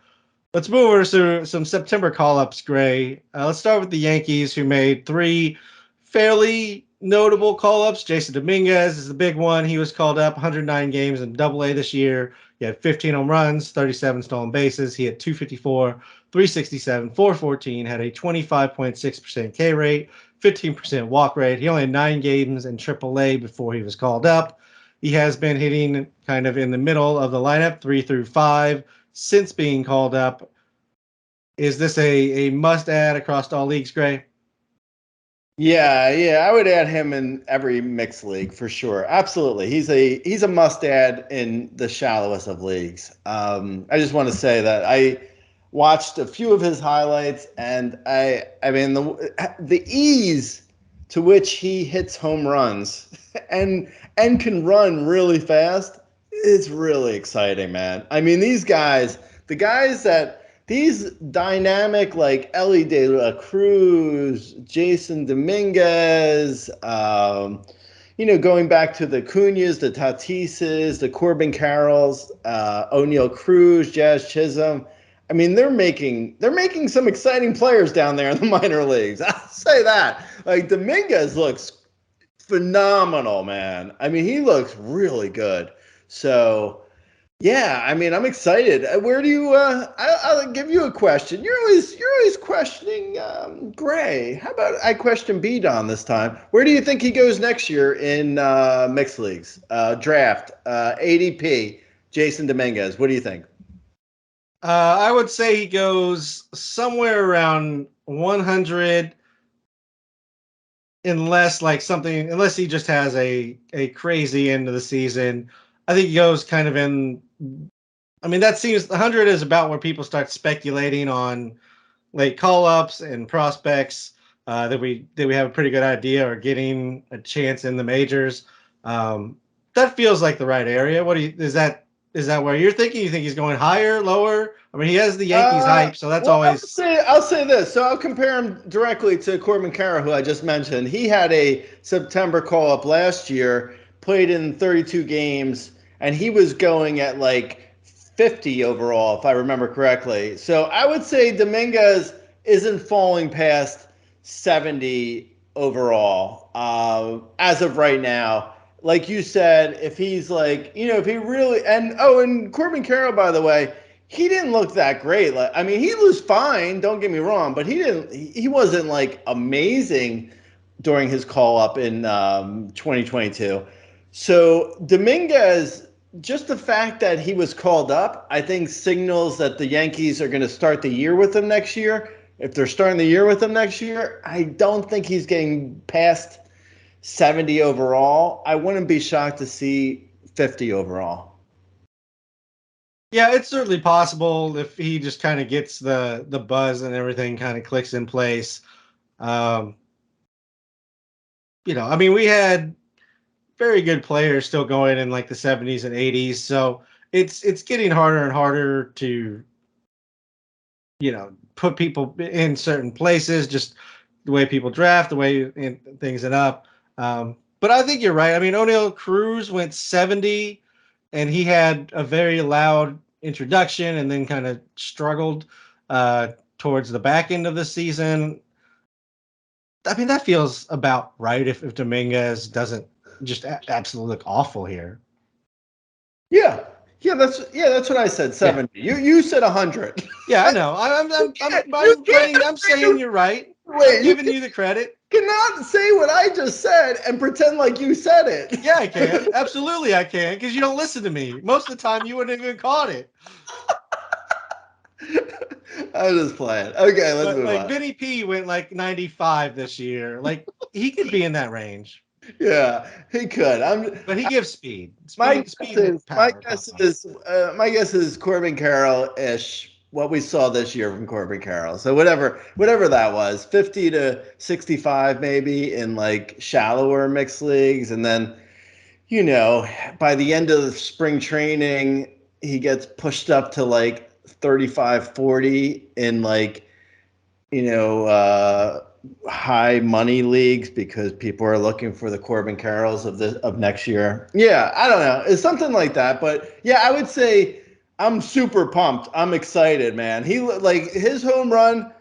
Let's move over to some September call-ups, Gray. Let's start with the Yankees, who made 3 fairly notable call-ups. Jasson Dominguez is the big one. He was called up 109 games in Double-A this year. He had 15 home runs, 37 stolen bases. He had 254, 367, 414, had a 25.6% K rate, 15% walk rate. He only had 9 games in Triple-A before he was called up. He has been hitting kind of in the middle of the lineup, 3 through 5, since being called up. Is this a must add across all leagues, Gray? Yeah, I would add him in every mixed league for sure. Absolutely, he's a must add in the shallowest of leagues. I just want to say that I watched a few of his highlights, and I mean the ease to which he hits home runs and can run really fast is really exciting, man. I mean, these dynamic like Ellie De La Cruz, Jasson Dominguez, going back to the Acuñas, the Tatises, the Corbin Carrolls, O'Neal Cruz, Jazz Chisholm. I mean, they're making some exciting players down there in the minor leagues. I'll say that. Like Dominguez looks phenomenal, man. I mean, he looks really good. So, yeah, I mean, I'm excited. Where do you? I'll give you a question. You're always questioning Gray. How about I question B-Don this time? Where do you think he goes next year in mixed leagues draft ADP? Jasson Dominguez. What do you think? I would say he goes somewhere around 100, unless he just has a crazy end of the season. I think he goes kind of in. I mean, that seems 100 is about where people start speculating on late call-ups and prospects that we have a pretty good idea or getting a chance in the majors. That feels like the right area. Is that where you're thinking? You think he's going higher, lower? I mean, he has the Yankees hype, so that's always. I'll say this. So I'll compare him directly to Corbin Carroll, who I just mentioned. He had a September call-up last year, played in 32 games, and he was going at like 50 overall, if I remember correctly. So I would say Dominguez isn't falling past 70 overall as of right now. Like you said, if he's like, if he really, and Corbin Carroll, by the way, he didn't look that great. Like, I mean, he was fine, don't get me wrong, but he wasn't like amazing during his call up in 2022. So Dominguez, just the fact that he was called up, I think signals that the Yankees are going to start the year with him next year. If they're starting the year with him next year, I don't think he's getting past 70 overall. I wouldn't be shocked to see 50 overall. Yeah, it's certainly possible if he just kind of gets the buzz and everything kind of clicks in place. I mean, we had very good players still going in like the 70s and 80s, so it's getting harder and harder to put people in certain places, just the way people draft, the way things end up. But I think you're right. I mean, O'Neal Cruz went 70, and he had a very loud introduction and then kind of struggled towards the back end of the season. I mean, that feels about right if Dominguez doesn't just absolutely look awful here. Yeah, that's what I said. 70. Yeah. You said 100. Yeah, I know. I'm saying you're right. Wait, I'm giving you the credit. Cannot say what I just said and pretend like you said it. Yeah, I can. Absolutely, I can, because you don't listen to me. Most of the time, you wouldn't even caught it. I was just playing. Okay, let's move on. Like Vinny P went like 95 this year. Like he could be in that range. Yeah, he could. But he gives speed. My guess is Corbin Carroll-ish what we saw this year from Corbin Carroll. So whatever that was, 50 to 65 maybe in like shallower mixed leagues, and then by the end of the spring training, he gets pushed up to like 35, 40 in like high money leagues because people are looking for the Corbin Carrolls of next year. Yeah, I don't know. It's something like that. But yeah, I would say I'm super pumped. I'm excited, man. He like his home run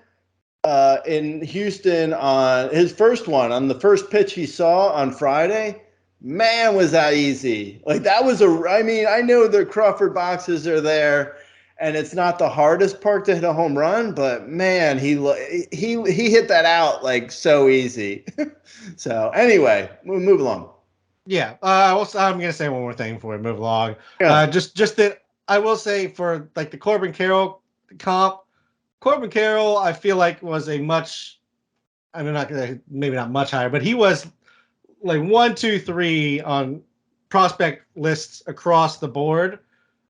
in Houston on his first one on the first pitch he saw on Friday. Man, was that easy. Like that was I know the Crawford boxes are there and it's not the hardest park to hit a home run, but man, he hit that out like so easy. So anyway, we'll move along. Yeah. I'm gonna say one more thing before we move along. Yeah. Just that I will say for like the Corbin Carroll comp, Corbin Carroll I feel like was a much, maybe not much higher, but he was like 1, 2, 3 on prospect lists across the board.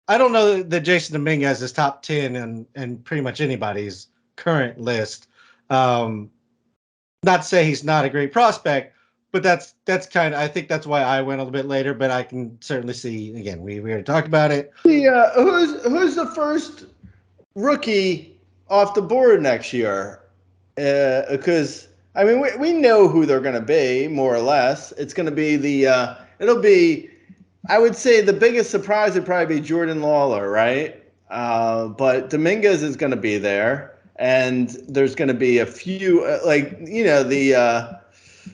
I don't know that Jasson Dominguez is top 10 and pretty much anybody's current list. Not to say he's not a great prospect, but that's kind of, I think that's why I went a little bit later, but I can certainly see, again, we already talked about it. Who's the first rookie off the board next year? Because we know who they're going to be more or less. It's going to be it'll be, I would say the biggest surprise would probably be Jordan Lawler, right? But Dominguez is going to be there, and there's going to be a few the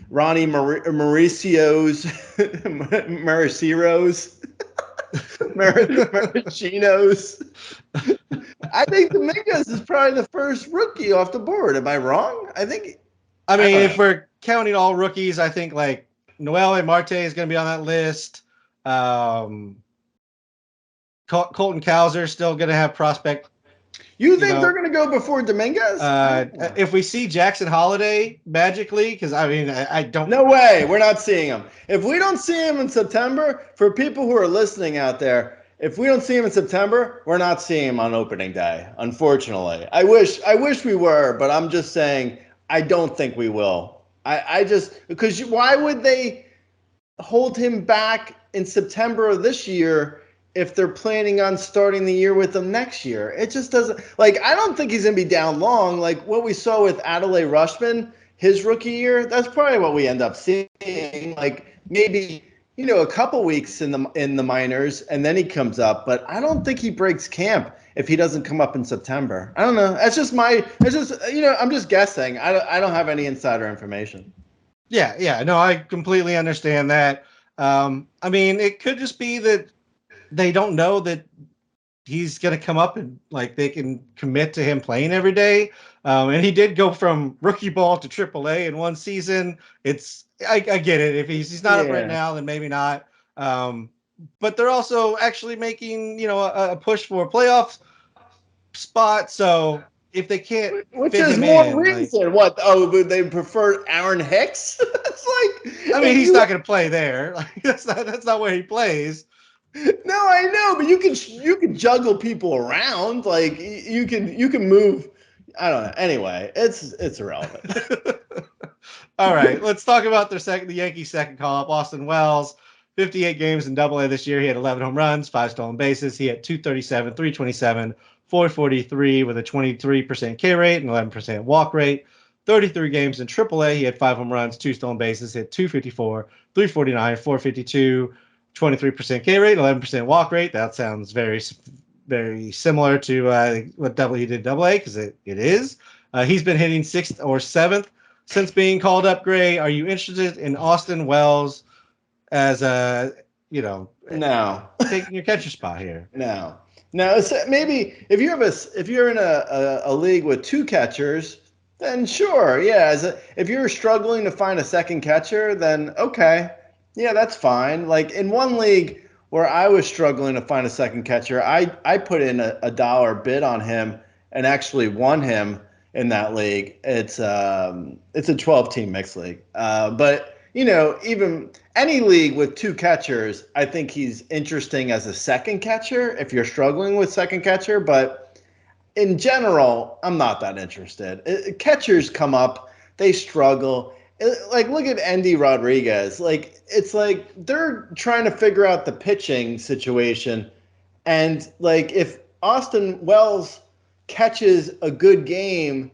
Ronny Mauricio's, Marachinos. I think Dominguez is probably the first rookie off the board. Am I wrong? If we're counting all rookies, I think like Noel Marte is going to be on that list. Colton Cowser is still going to have prospect. You think they're going to go before Dominguez? If we see Jackson Holiday magically, because I don't. No way. We're not seeing him. If we don't see him in September, for people who are listening out there, if we don't see him in September, we're not seeing him on opening day. Unfortunately, I wish we were, but I'm just saying I don't think we will. Because why would they hold him back in September of this year if they're planning on starting the year with him next year? It just doesn't, I don't think he's going to be down long. Like what we saw with Adley Rutschman, his rookie year, that's probably what we end up seeing. Like maybe, a couple weeks in the minors and then he comes up, but I don't think he breaks camp if he doesn't come up in September. I don't know. I'm just guessing. I don't have any insider information. Yeah. No, I completely understand that. It could just be that they don't know that he's going to come up and like they can commit to him playing every day. And he did go from rookie ball to AAA in one season. I get it. If he's not up right now, then maybe not. But they're also actually making, a push for a playoff spot. So if they can't, which is more reason. What? Oh, would they prefer Aaron Hicks? It's like, he's not going to play there. Like that's not where he plays. No, I know, but you can juggle people around. Like you can move. I don't know. Anyway, it's irrelevant. All right, let's talk about the Yankees' second call-up, Austin Wells. 58 games in Double A this year. He had 11 home runs, 5 stolen bases. He had 237, 327, 443 with a 23% K rate and 11% walk rate. 33 games in Triple A. He had 5 home runs, 2 stolen bases, hit 254, 349, 452, 23% K rate, 11% walk rate. That sounds very, very similar to what he did Double A, because it is. He's been hitting 6th or 7th since being called up. Gray, are you interested in Austin Wells as no, taking your catcher spot here? No. So maybe if you're in a league with 2 catchers, then sure, yeah. If you're struggling to find a second catcher, then okay, yeah, that's fine. Like in one league where I was struggling to find a second catcher, I put in a dollar bid on him and actually won him in that league. It's a 12-team mixed league. But even any league with 2 catchers, I think he's interesting as a second catcher if you're struggling with second catcher. But in general, I'm not that interested. Catchers come up, they struggle. Like, look at Andy Rodriguez. Like, it's like they're trying to figure out the pitching situation. And, like, if Austin Wells catches a good game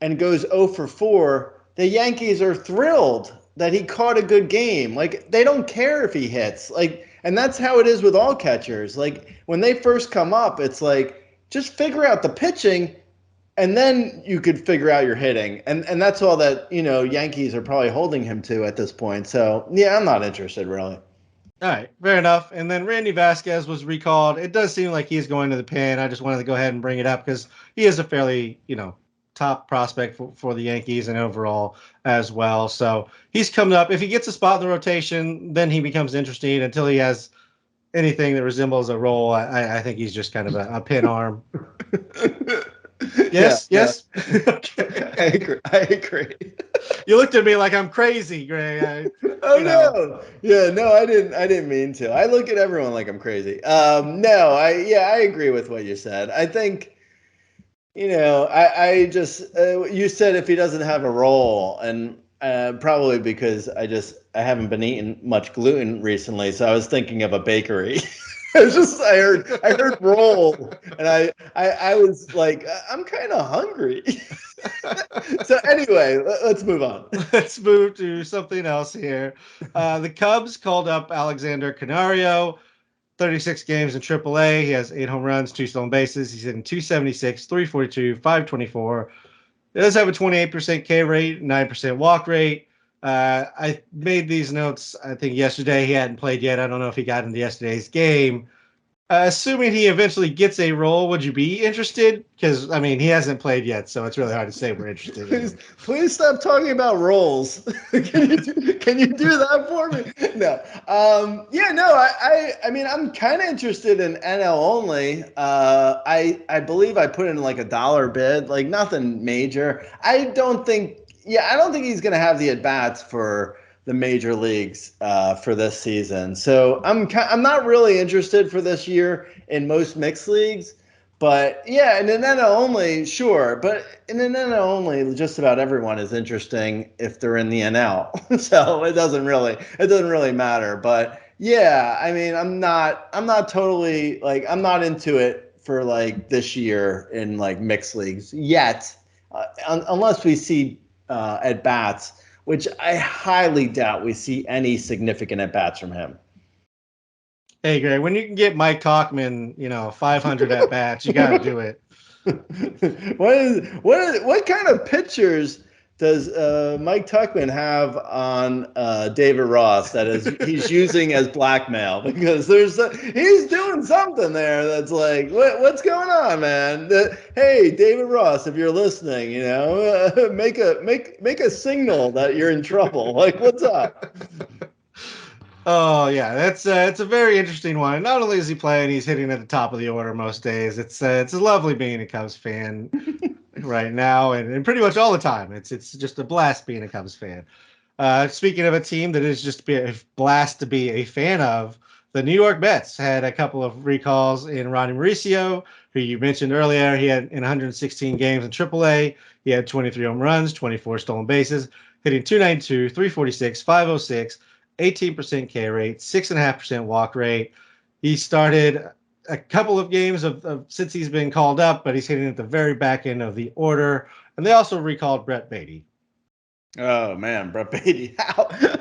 and goes 0 for 4, the Yankees are thrilled that he caught a good game. Like, they don't care if he hits. Like, and that's how it is with all catchers. Like, when they first come up, it's like, just figure out the pitching and then you could figure out your hitting. And that's all that, Yankees are probably holding him to at this point. So, yeah, I'm not interested really. All right, fair enough. And then Randy Vasquez was recalled. It does seem like he's going to the pen. I just wanted to go ahead and bring it up because he is a fairly, top prospect for the Yankees and overall as well. So he's coming up. If he gets a spot in the rotation, then he becomes interesting. Until he has anything that resembles a role, I think he's just kind of a pin arm. Yes, Yeah, yes. yeah. I agree. You looked at me like I'm crazy, Gray. No. Yeah, no, I didn't mean to. I look at everyone like I'm crazy. No, I agree with what you said. I think, I just, you said if he doesn't have a role, and probably because I haven't been eating much gluten recently, so I was thinking of a bakery. I heard roll, and I was like, I'm kind of hungry. So anyway, let's move on. Let's move to something else here. The Cubs called up Alexander Canario, 36 games in AAA. He has 8 home runs, 2 stolen bases. He's hitting 276, 342, 524. He does have a 28% K rate, 9% walk rate. I made these notes, I think, yesterday. He hadn't played yet. I don't know if he got into yesterday's game. Assuming he eventually gets a role, would you be interested? Because, he hasn't played yet, so it's really hard to say we're interested. Please stop talking about roles. Can you do that for me? No. I'm kind of interested in NL only. I believe I put in like $1 bid, like nothing major. I don't think he's going to have the at-bats for the major leagues for this season. So I'm not really interested for this year in most mixed leagues. But yeah, in an NL only, sure. But in an NL only, just about everyone is interesting if they're in the NL. So it doesn't really matter. But yeah, I'm not totally like, I'm not into it for like this year in like mixed leagues yet, unless we see at bats, which I highly doubt we see any significant at bats from him. Hey, Gray, when you can get Mike Tauchman, 500 at bats, you got to do it. What kind of pitchers does Mike Tauchman have on David Ross that he's using as blackmail? Because he's doing something there that's like, what's going on, man? Hey, David Ross, if you're listening, make a signal that you're in trouble. Like, what's up? Oh yeah, it's a very interesting one. Not only is he playing, he's hitting at the top of the order most days. It's lovely being a Cubs fan right now, and pretty much all the time. It's just a blast being a Cubs fan. Speaking of a team that is just a blast to be a fan of, the New York Mets had a couple of recalls in Ronny Mauricio, who you mentioned earlier. He had in 116 games in AAA. He had 23 home runs, 24 stolen bases, hitting 292, 346, 506. 18% K rate, 6.5% walk rate. He started a couple of games since he's been called up, but he's hitting at the very back end of the order. And they also recalled Brett Baty. Oh man, Brett Baty.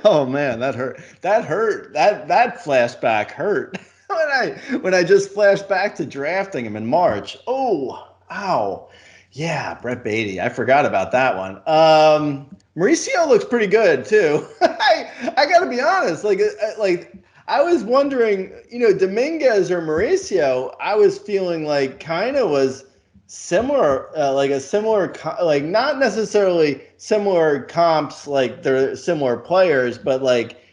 Oh man, that hurt. That flashback hurt. when I just flashed back to drafting him in March. Oh, ow. Yeah, Brett Baty. I forgot about that one. Mauricio looks pretty good too. I got to be honest. Like I was wondering, Dominguez or Mauricio. I was feeling like kind of was similar, like not necessarily similar comps, like they're similar players, but like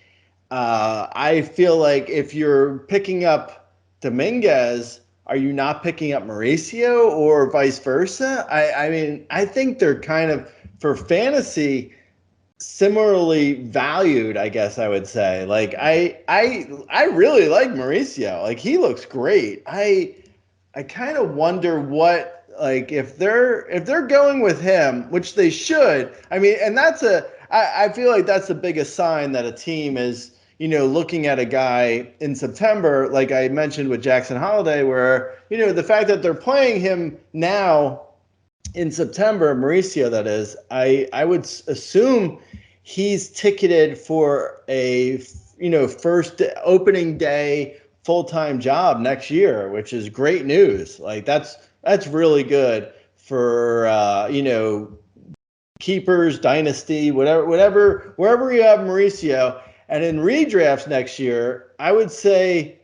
I feel like if you're picking up Dominguez, are you not picking up Mauricio or vice versa? I think they're kind of, for fantasy, similarly valued, I guess I would say. Like I really like Mauricio. Like he looks great. I kind of wonder what like if they're going with him, which they should. I mean, and I feel like that's the biggest sign that a team is, looking at a guy in September, like I mentioned with Jackson Holiday, where, the fact that they're playing him now in September, Mauricio, that is, I would assume he's ticketed for a, first opening day full-time job next year, which is great news. Like that's really good for, keepers, dynasty, whatever, wherever you have Mauricio. And in redrafts next year, I would say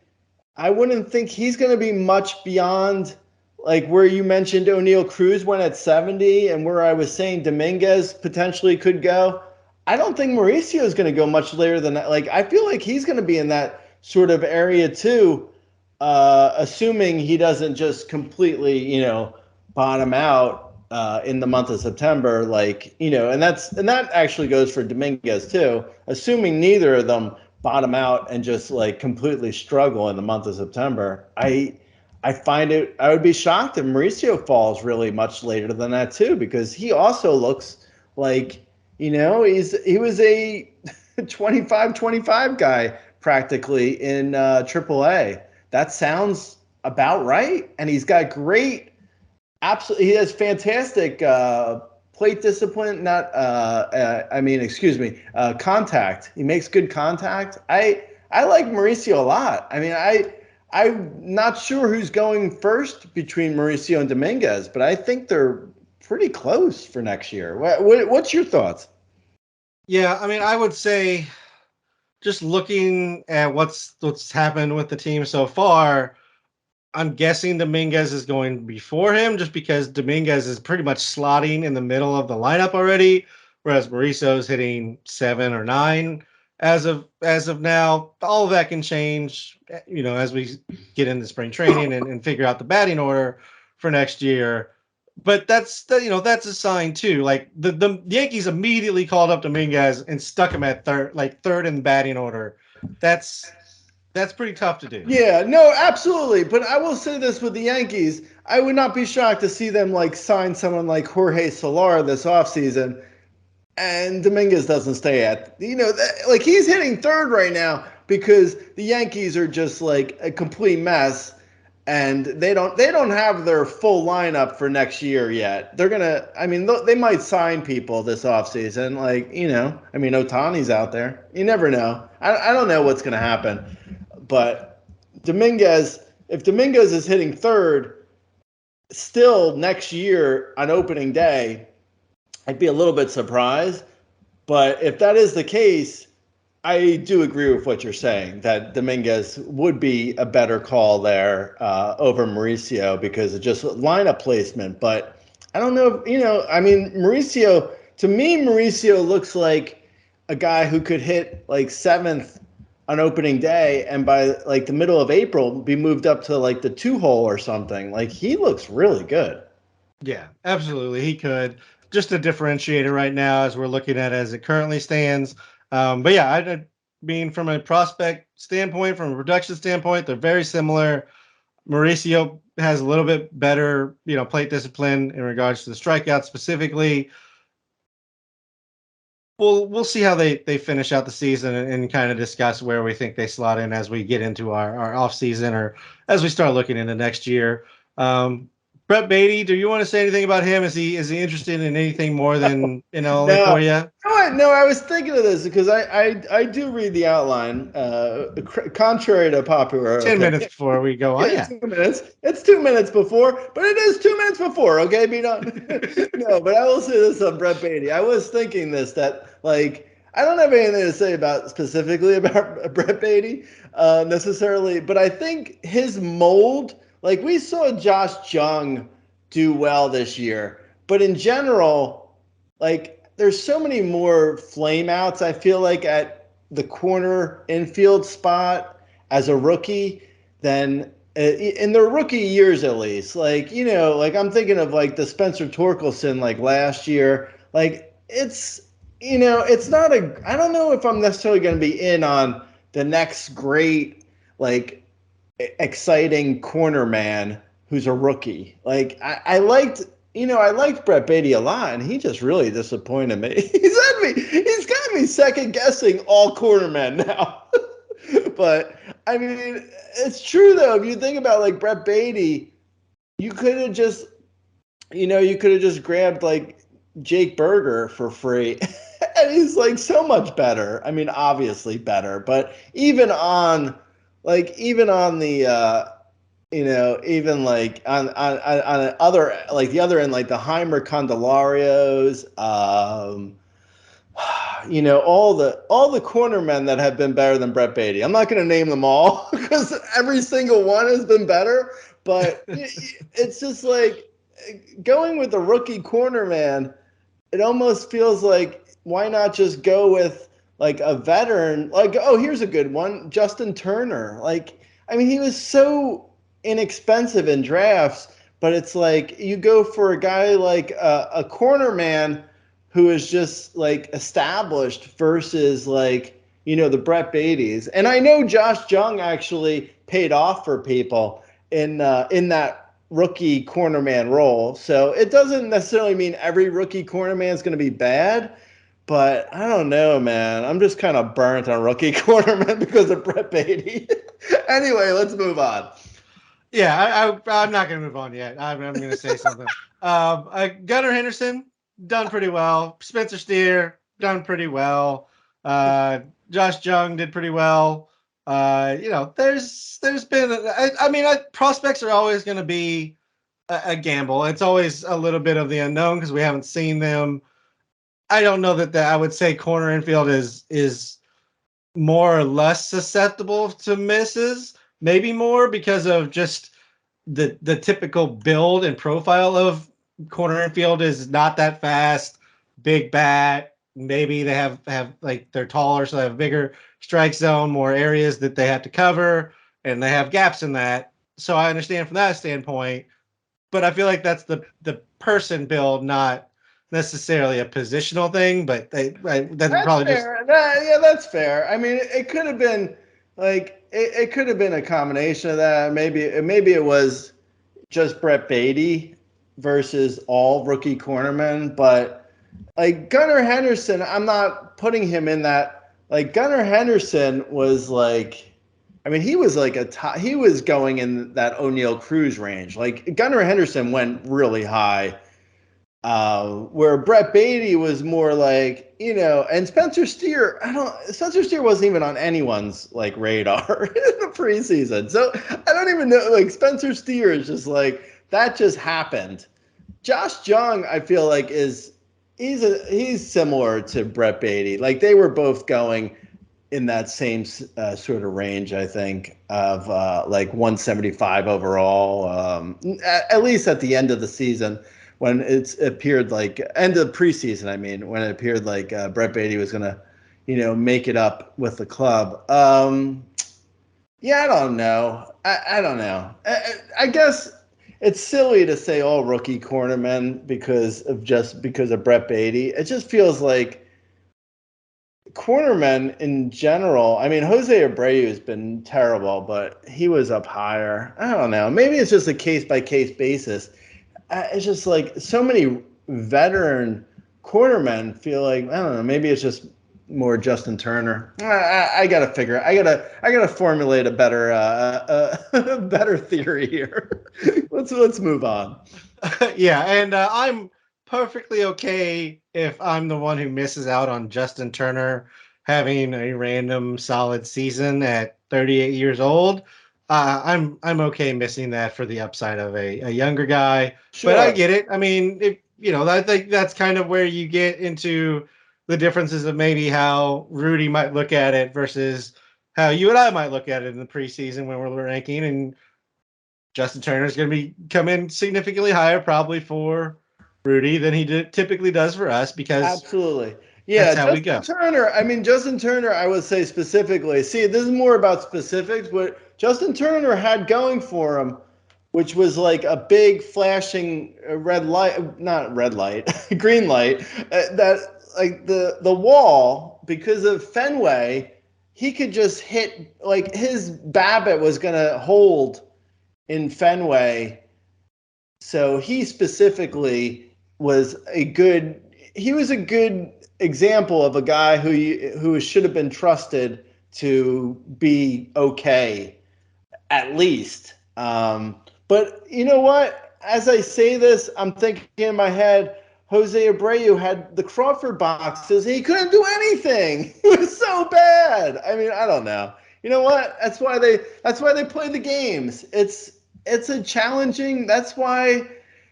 I wouldn't think he's going to be much beyond like where you mentioned O'Neal Cruz went at 70 and where I was saying Dominguez potentially could go. I don't think Mauricio is going to go much later than that. Like, I feel like he's going to be in that sort of area too, assuming he doesn't just completely, bottom out in the month of September. Like, and that actually goes for Dominguez too, assuming neither of them bottom out and just like completely struggle in the month of September. I would be shocked if Mauricio falls really much later than that too, because he also looks like, he was a 25-25 guy practically in AAA. That sounds about right. And he's got great, absolutely, he has fantastic plate discipline, contact. He makes good contact. I like Mauricio a lot. I mean, I'm not sure who's going first between Mauricio and Dominguez, but I think they're pretty close for next year. What's your thoughts? Yeah, I mean, I would say just looking at what's happened with the team so far, I'm guessing Dominguez is going before him just because Dominguez is pretty much slotting in the middle of the lineup already, whereas Mauricio is hitting 7 or 9 as of now. All of that can change, as we get into spring training and figure out the batting order for next year. But that's a sign too. Like the Yankees immediately called up Dominguez and stuck him at third in the batting order. That's pretty tough to do. Yeah, no, absolutely. But I will say this with the Yankees, I would not be shocked to see them like sign someone like Jorge Soler this offseason, and Dominguez doesn't stay at, like he's hitting third right now because the Yankees are just like a complete mess. And they don't have their full lineup for next year yet. They might sign people this offseason. Like, Ohtani's out there. You never know. I don't know what's going to happen. But if Dominguez is hitting third still next year on opening day, I'd be a little bit surprised. But if that is the case, I do agree with what you're saying, that Dominguez would be a better call there over Mauricio because of just lineup placement. But I don't know, Mauricio, to me, Mauricio looks like a guy who could hit like 7th on opening day and by like the middle of April be moved up to like the 2-hole or something. Like he looks really good. Yeah, absolutely. He could. Just a differentiator right now as we're looking at it as it currently stands. But yeah, I mean, from a prospect standpoint, from a production standpoint, they're very similar. Mauricio has a little bit better, plate discipline in regards to the strikeout specifically. We'll see how they finish out the season and kind of discuss where we think they slot in as we get into our off season or as we start looking into next year. Brett Baty, do you want to say anything about him? Is he interested in anything more than NL for you? No, I was thinking of this because I do read the outline. Contrary to popular 10 minutes before we go on. Yeah. 2 minutes. It's 2 minutes before, but it is 2 minutes before. Okay, No, but I will say this on Brett Baty. I was thinking this, that like I don't have anything to say specifically about Brett Baty necessarily, but I think his mold. Like we saw Josh Jung do well this year, but in general, like there's so many more flame outs, I feel like, at the corner infield spot as a rookie than in their rookie years, at least. Like, like I'm thinking of like the Spencer Torkelson like last year. Like it's not I don't know if I'm necessarily going to be in on the next great like exciting corner man who's a rookie. Like I liked Brett Baty a lot, and he just really disappointed me. He's got me second guessing all cornermen now. But I mean, it's true though. If you think about like Brett Baty, you could have just grabbed like Jake Berger for free. And he's like so much better. I mean, obviously better, but even on the even like on other, like the other end, like the Heimer Candelarios, all the cornermen that have been better than Brett Baty. I'm not going to name them all because every single one has been better, but it's just like going with the rookie cornerman. It almost feels like, why not just go with like a veteran? Like, oh, here's a good one, Justin Turner. Like, I mean, he was so inexpensive in drafts, but it's like you go for a guy like a cornerman who is just like established versus like, the Brett Batys. And I know Josh Jung actually paid off for people in that rookie cornerman role. So it doesn't necessarily mean every rookie cornerman is going to be bad, but I don't know, man. I'm just kind of burnt on rookie cornerman because of Brett Baty. Anyway, let's move on. Yeah, I'm not going to move on yet. I'm going to say something. Gunnar Henderson, done pretty well. Spencer Steer, done pretty well. Josh Jung did pretty well. There's been, prospects are always going to be a gamble. It's always a little bit of the unknown because we haven't seen them. I don't know that I would say corner infield is more or less susceptible to misses. Maybe more because of just the typical build and profile of corner infield is not that fast, big bat. Maybe they have like they're taller, so they have a bigger strike zone, more areas that they have to cover, and they have gaps in that. So I understand from that standpoint, but I feel like that's the person build, not necessarily a positional thing. But that's probably fair. Yeah, that's fair. I mean, it could have been like it could have been a combination of that. Maybe it was just Brett Baty versus all rookie cornermen, but like Gunnar Henderson, I'm not putting him in that. Like Gunnar Henderson was like, I mean, he was like he was going in that O'Neal Cruz range. Like Gunnar Henderson went really high. Where Brett Baty was more like, and Spencer Steer wasn't even on anyone's like radar in the preseason. So I don't even know, like Spencer Steer is just like, that just happened. Josh Jung, I feel like he's similar to Brett Baty. Like they were both going in that same sort of range, I think, of like 175 overall, at least at the end of the season. When it appeared like end of preseason, I mean, when it appeared like Brett Baty was going to, make it up with the club. Yeah, I don't know. I don't know. I guess it's silly to say all rookie cornermen because of Brett Baty. It just feels like cornermen in general. I mean, Jose Abreu has been terrible, but he was up higher. I don't know. Maybe it's just a case by case basis. It's just like so many veteran cornermen feel like, I don't know, maybe it's just more Justin Turner. I gotta formulate a better theory here. Let's move on. Yeah, and I'm perfectly okay if I'm the one who misses out on Justin Turner having a random solid season at 38 years old. I'm okay missing that for the upside of a younger guy. Sure. But I get it. I mean, I think that's kind of where you get into the differences of maybe how Rudy might look at it versus how you and I might look at it in the preseason when we're ranking. And Justin Turner is going to come in significantly higher probably for Rudy than he typically does for us because absolutely. Yeah, that's how we go. Justin Turner, I would say specifically. See, this is more about specifics. What Justin Turner had going for him, which was like a big flashing red light, not red light, green light, that like the wall, because of Fenway, he could just hit, like his BABIP was going to hold in Fenway So he specifically was a good example of a guy who should have been trusted to be okay, at least. But you know what? As I say this, I'm thinking in my head, Jose Abreu had the Crawford boxes. And he couldn't do anything. It was so bad. I mean, I don't know. You know what? That's why they play the games. It's a challenging. That's why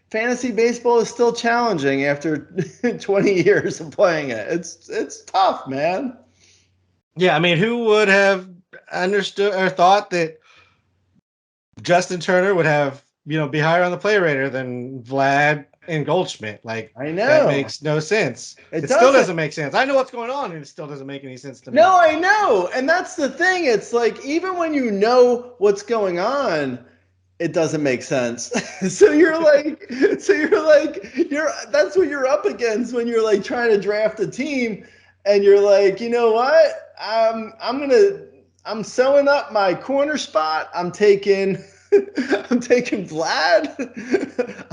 fantasy baseball is still challenging after 20 years of playing it. It's tough, man. Yeah, I mean, who would have understood or thought that Justin Turner would have, be higher on the play rater than Vlad and Goldschmidt? Like, I that know. makes no sense. It Still doesn't. doesn't make sense. I know what's going on, and it still doesn't make any sense to me. No, I know. And that's the thing. It's like, even when you know what's going on, it doesn't make sense. so you're like, that's what you're up against when you're like trying to draft a team, and you're like, you know what? I'm sewing up my corner spot. I'm taking Vlad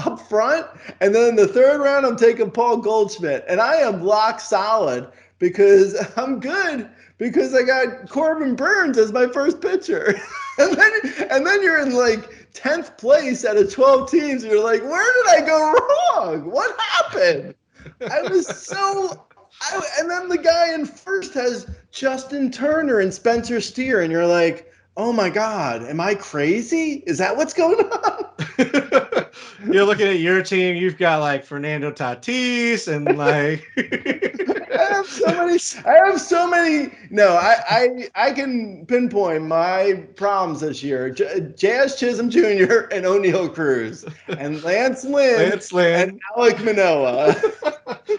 up front, and then in the third round, I'm taking Paul Goldschmidt, and I am lock solid because I'm good because I got Corbin Burns as my first pitcher, and then you're in like 10th place out of 12 teams, and you're like, where did I go wrong? What happened? And then the guy in first has Justin Turner and Spencer Steer, and you're like, oh my God, am I crazy? Is that what's going on? You're looking at your team, you've got like Fernando Tatis and like I have so many. No, I can pinpoint my problems this year. Jazz Chisholm Jr. and O'Neill Cruz and Lance Lynn and Alek Manoah.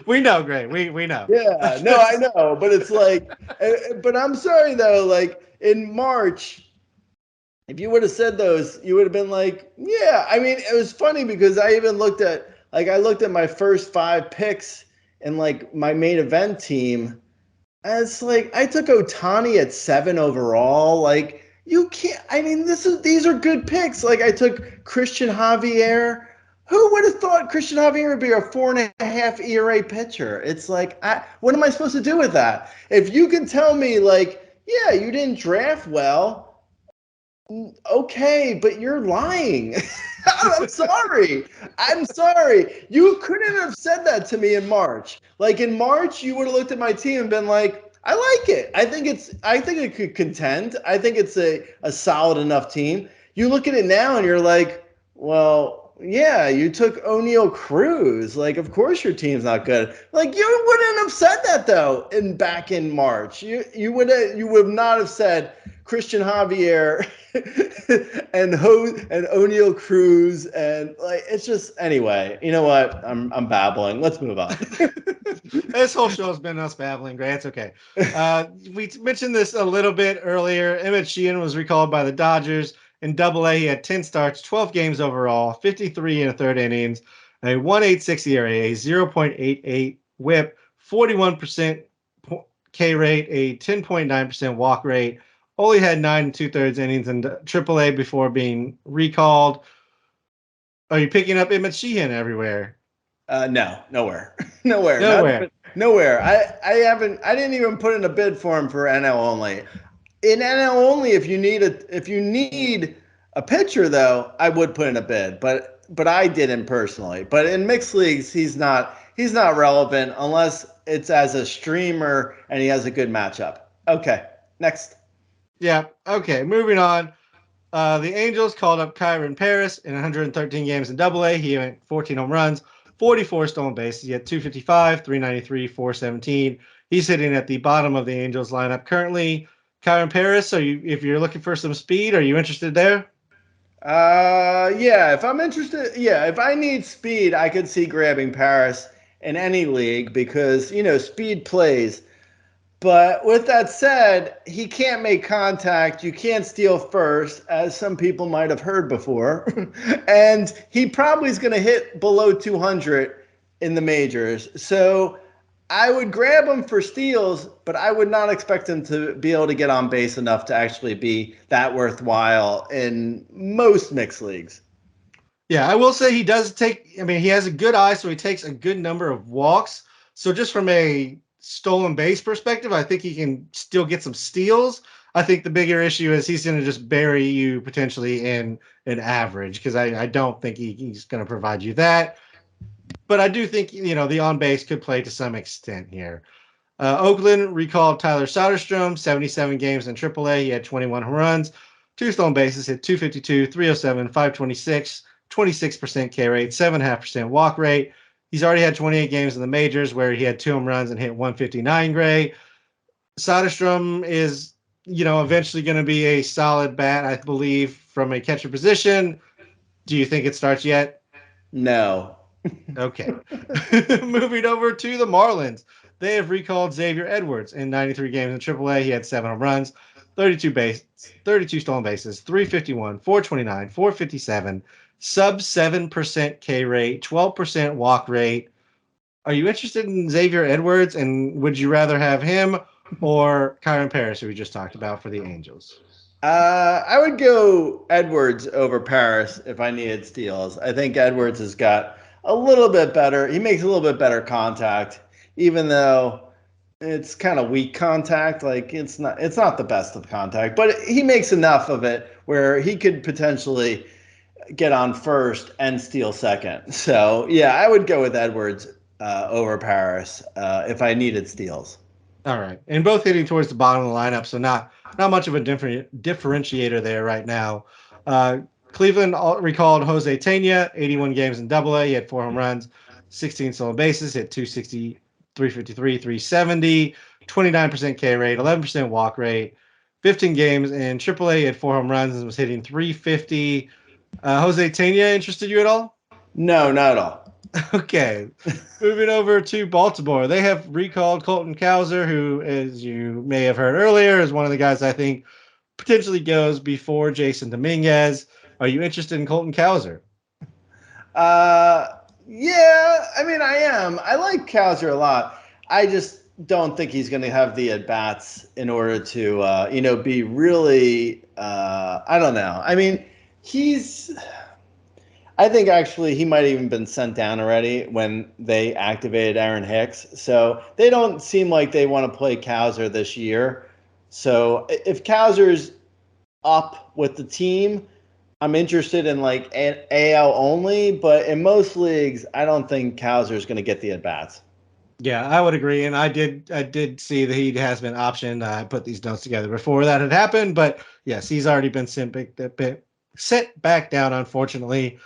We know, Gray. We know. Yeah, no, I know, but it's like, but I'm sorry though. Like in March, if you would have said those, you would have been like, yeah. I mean, it was funny because I even looked at my first 5 picks in like my main event team. And it's like I took Ohtani at 7 overall. Like you can't. I mean, these are good picks. Like I took Christian Javier. Who would have thought Christian Javier would be a 4.5 ERA pitcher? It's like, what am I supposed to do with that? If you can tell me, like, yeah, you didn't draft well, okay, but you're lying. I'm sorry. I'm sorry. You couldn't have said that to me in March. Like in March, you would have looked at my team and been like, I like it. I think it could contend. I think it's a solid enough team. You look at it now and you're like, well, yeah, you took O'Neill Cruz. Like, of course your team's not good. Like, you wouldn't have said that though back in March. You would not have said Christian Javier and O'Neill Cruz, and like it's just, anyway. You know what? I'm babbling. Let's move on. This whole show has been us babbling, Gray. It's okay. We mentioned this a little bit earlier. Emmet Sheehan was recalled by the Dodgers. In Double-A, he had 10 starts, 12 games overall, 53 in the third innings, a 1.86 ERA, a 0.88 WHIP, 41% K rate, a 10.9% walk rate. Only had 9 2/3 innings in Triple-A before being recalled. Are you picking up Emmet Sheehan everywhere? No, nowhere. Nowhere. I didn't even put in a bid for him for NL only. In NL only, if you need a pitcher though, I would put in a bid, but I didn't personally. But in mixed leagues, he's not relevant unless it's as a streamer and he has a good matchup. Okay, next. Yeah. Okay. Moving on. The Angels called up Kyren Paris in 113 games in Double-A. He went 14 home runs, 44 stolen bases. He had 255, 393, 417. He's hitting at the bottom of the Angels lineup currently. Kyren Paris, if you're looking for some speed, are you interested there? Yeah, if I'm interested, yeah, if I need speed, I could see grabbing Paris in any league because, speed plays. But with that said, he can't make contact. You can't steal first, as some people might have heard before. And he probably is going to hit below 200 in the majors. So I would grab him for steals, but I would not expect him to be able to get on base enough to actually be that worthwhile in most mixed leagues. Yeah, I will say he does take. I mean, he has a good eye, so he takes a good number of walks. So just from a stolen base perspective, I think he can still get some steals. I think the bigger issue is he's going to just bury you potentially in an average because I don't think he's going to provide you that. But I do think the on base could play to some extent here. Oakland recalled Tyler Soderstrom, 77 games in AAA. He had 21 home runs, two stolen bases, hit 252, 307, 526, 26% K rate, 7.5% walk rate. He's already had 28 games in the majors where he had two home runs and hit 159 gray. Soderstrom is, eventually going to be a solid bat, I believe, from a catcher position. Do you think it starts yet? No. Okay. Moving over to the Marlins. They have recalled Xavier Edwards in 93 games in AAA. He had 7 home runs, 32 stolen bases, 351, 429, 457, sub 7% K rate, 12% walk rate. Are you interested in Xavier Edwards, and would you rather have him or Kyren Paris, who we just talked about for the Angels? I would go Edwards over Paris if I needed steals. I think Edwards has got a little bit better. He makes a little bit better contact, even though it's kind of weak contact. Like it's not the best of contact, but he makes enough of it where he could potentially get on first and steal second. So yeah, I would go with Edwards over Paris if I needed steals. All right, and both hitting towards the bottom of the lineup, so not much of a differentiator there right now. Cleveland recalled Jose Tena, 81 games in Double-A. He had 4 home runs, 16 stolen bases, hit 260, 353, 370, 29% K rate, 11% walk rate. 15 games in Triple-A. He had 4 home runs and was hitting 350. Jose Tena interested you at all? No, not at all. Okay. Moving over to Baltimore. They have recalled Colton Cowser, who, as you may have heard earlier, is one of the guys I think potentially goes before Jasson Dominguez. Are you interested in Colton Cowser? Uh, yeah, I mean, I am. I like Cowser a lot. I just don't think he's going to have the at bats in order to, be really. I don't know. I mean, he's. I think actually he might have even been sent down already when they activated Aaron Hicks. So they don't seem like they want to play Cowser this year. So if Cowser's up with the team, I'm interested in like AL only, but in most leagues, I don't think Cowser is going to get the at bats. Yeah, I would agree, and I did see that he has been optioned. I put these notes together before that had happened, but yes, he's already been sent back down, unfortunately.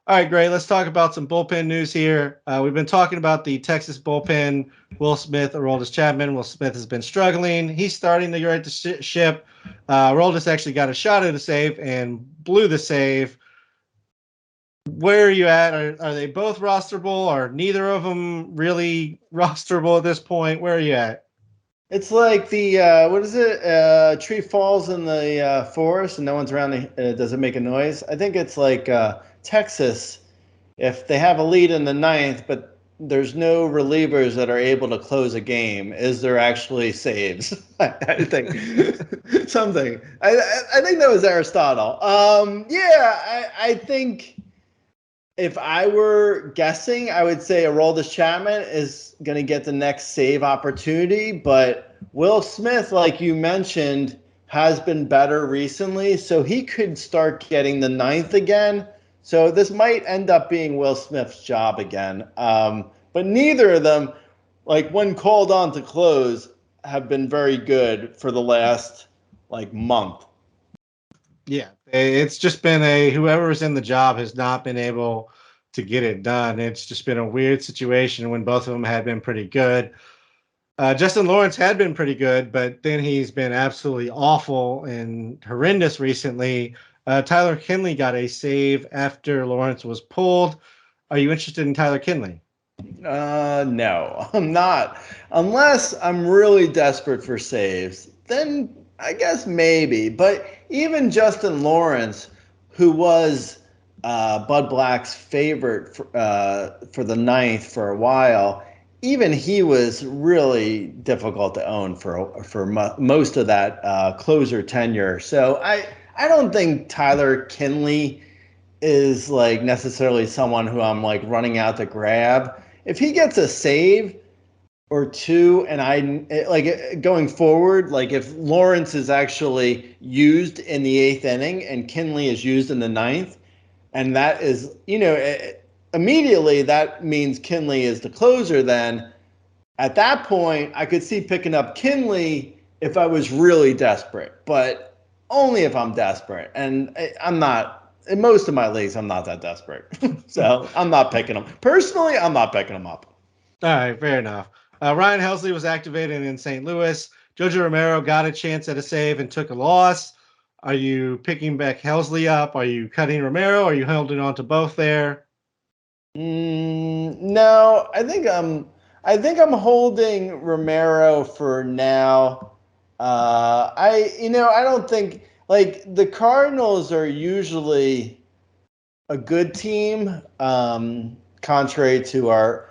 All right, great. Let's talk about some bullpen news here. We've been talking about the Texas bullpen. Will Smith, Aroldis Chapman. Will Smith has been struggling. He's starting to right the ship. Aroldis actually got a shot at a save and blew the save. Where are you at? Are they both rosterable? Are neither of them really rosterable at this point? Where are you at? It's like the what is it? Tree falls in the forest and no one's around. Does it make a noise? I think it's like Texas. If they have a lead in the ninth, but there's no relievers that are able to close a game, is there actually saves? I think something. I think that was Aristotle. Yeah, I think if I were guessing, I would say Aroldis Chapman is going to get the next save opportunity, but Will Smith, like you mentioned, has been better recently, so he could start getting the ninth again. So this might end up being Will Smith's job again. But neither of them, like when called on to close, have been very good for the last month. Yeah, it's just been whoever's in the job has not been able to get it done. It's just been a weird situation when both of them had been pretty good. Justin Lawrence had been pretty good, but then he's been absolutely awful and horrendous recently. Tyler Kinley got a save after Lawrence was pulled. Are you interested in Tyler Kinley? No, I'm not. Unless I'm really desperate for saves, then I guess maybe. But even Justin Lawrence, who was Bud Black's favorite for the ninth for a while, even he was really difficult to own for most of that closer tenure. So I don't think Tyler Kinley is like necessarily someone who I'm like running out to grab. If he gets a save or two, and I like going forward, like if Lawrence is actually used in the 8th inning and Kinley is used in the 9th, and that is, immediately that means Kinley is the closer. Then at that point, I could see picking up Kinley if I was really desperate, but only if I'm desperate. And I'm not, in most of my leagues, I'm not that desperate. So I'm not picking him. Personally, I'm not picking him up. All right, fair enough. Ryan Helsley was activated in St. Louis. Jojo Romero got a chance at a save and took a loss. Are you picking back Helsley up? Are you cutting Romero? Are you holding on to both there? No, I think I'm holding Romero for now. I don't think like the Cardinals are usually a good team, contrary to our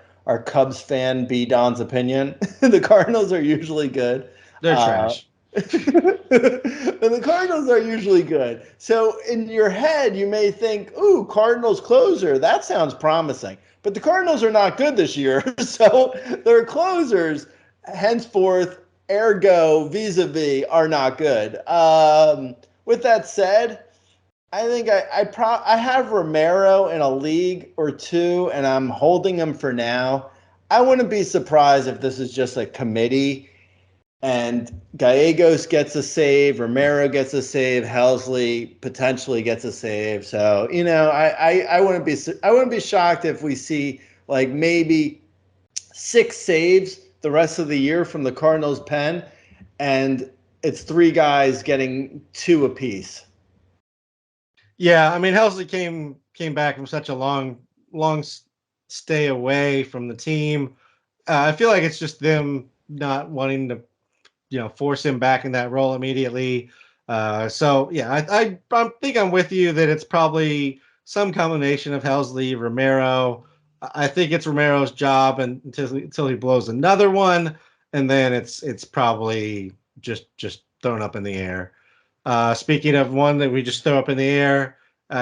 Cubs fan B Don's opinion. The Cardinals are usually good. They're trash. But the Cardinals are usually good. So in your head, you may think, "Ooh, Cardinals closer. That sounds promising." But the Cardinals are not good this year, so their closers, henceforth, ergo vis-a-vis, are not good. With that said, I think I have Romero in a league or two, and I'm holding him for now. I wouldn't be surprised if this is just a committee and Gallegos gets a save, Romero gets a save, Helsley potentially gets a save. So I wouldn't be shocked if we see like maybe 6 saves the rest of the year from the Cardinals pen, and it's 3 guys getting 2 apiece. Yeah, I mean Helsley came back from such a long stay away from the team. I feel like it's just them not wanting to force him back in that role immediately. So yeah, I think I'm with you that it's probably some combination of Helsley, Romero. I think it's Romero's job until he blows another one, and then it's probably just thrown up in the air. Speaking of one that we just throw up in the air,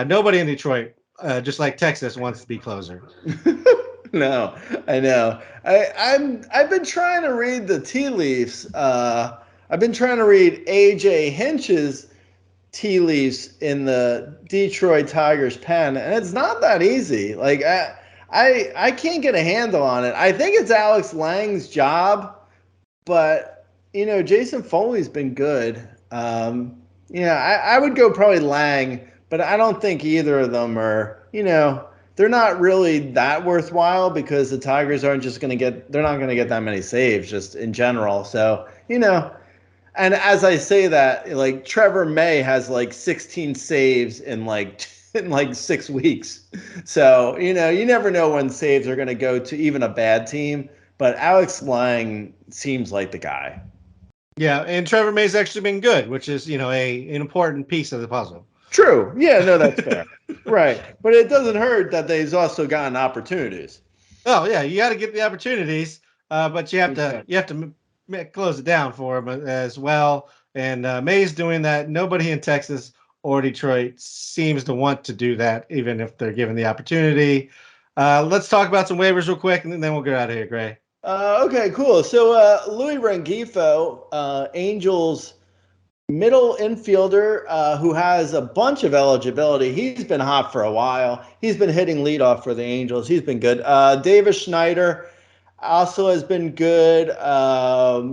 nobody in Detroit, just like Texas, wants to be closer. No, I know. I've been trying to read the tea leaves. I've been trying to read AJ Hinch's tea leaves in the Detroit Tigers pen, and it's not that easy. Like I can't get a handle on it. I think it's Alex Lang's job, but Jason Foley's been good. I would go probably Lang, but I don't think either of them are. They're not really that worthwhile because the Tigers aren't just going to get. They're not going to get that many saves just in general. So and as I say that, like Trevor May has like 16 saves in like 6 weeks. So, you never know when saves are going to go to even a bad team, but Alex Lang seems like the guy. Yeah, and Trevor May's actually been good, which is, an important piece of the puzzle. True. Yeah, no, that's fair. Right. But it doesn't hurt that they've also gotten opportunities. Oh, yeah, you got to get the opportunities, but you have to close it down for him as well. And May's doing that. Nobody in Texas or Detroit seems to want to do that, even if they're given the opportunity. Let's talk about some waivers real quick, and then we'll get out of here, Gray. Okay, cool. So Louis Rengifo, Angels middle infielder who has a bunch of eligibility. He's been hot for a while. He's been hitting leadoff for the Angels. He's been good. Davis Schneider also has been good.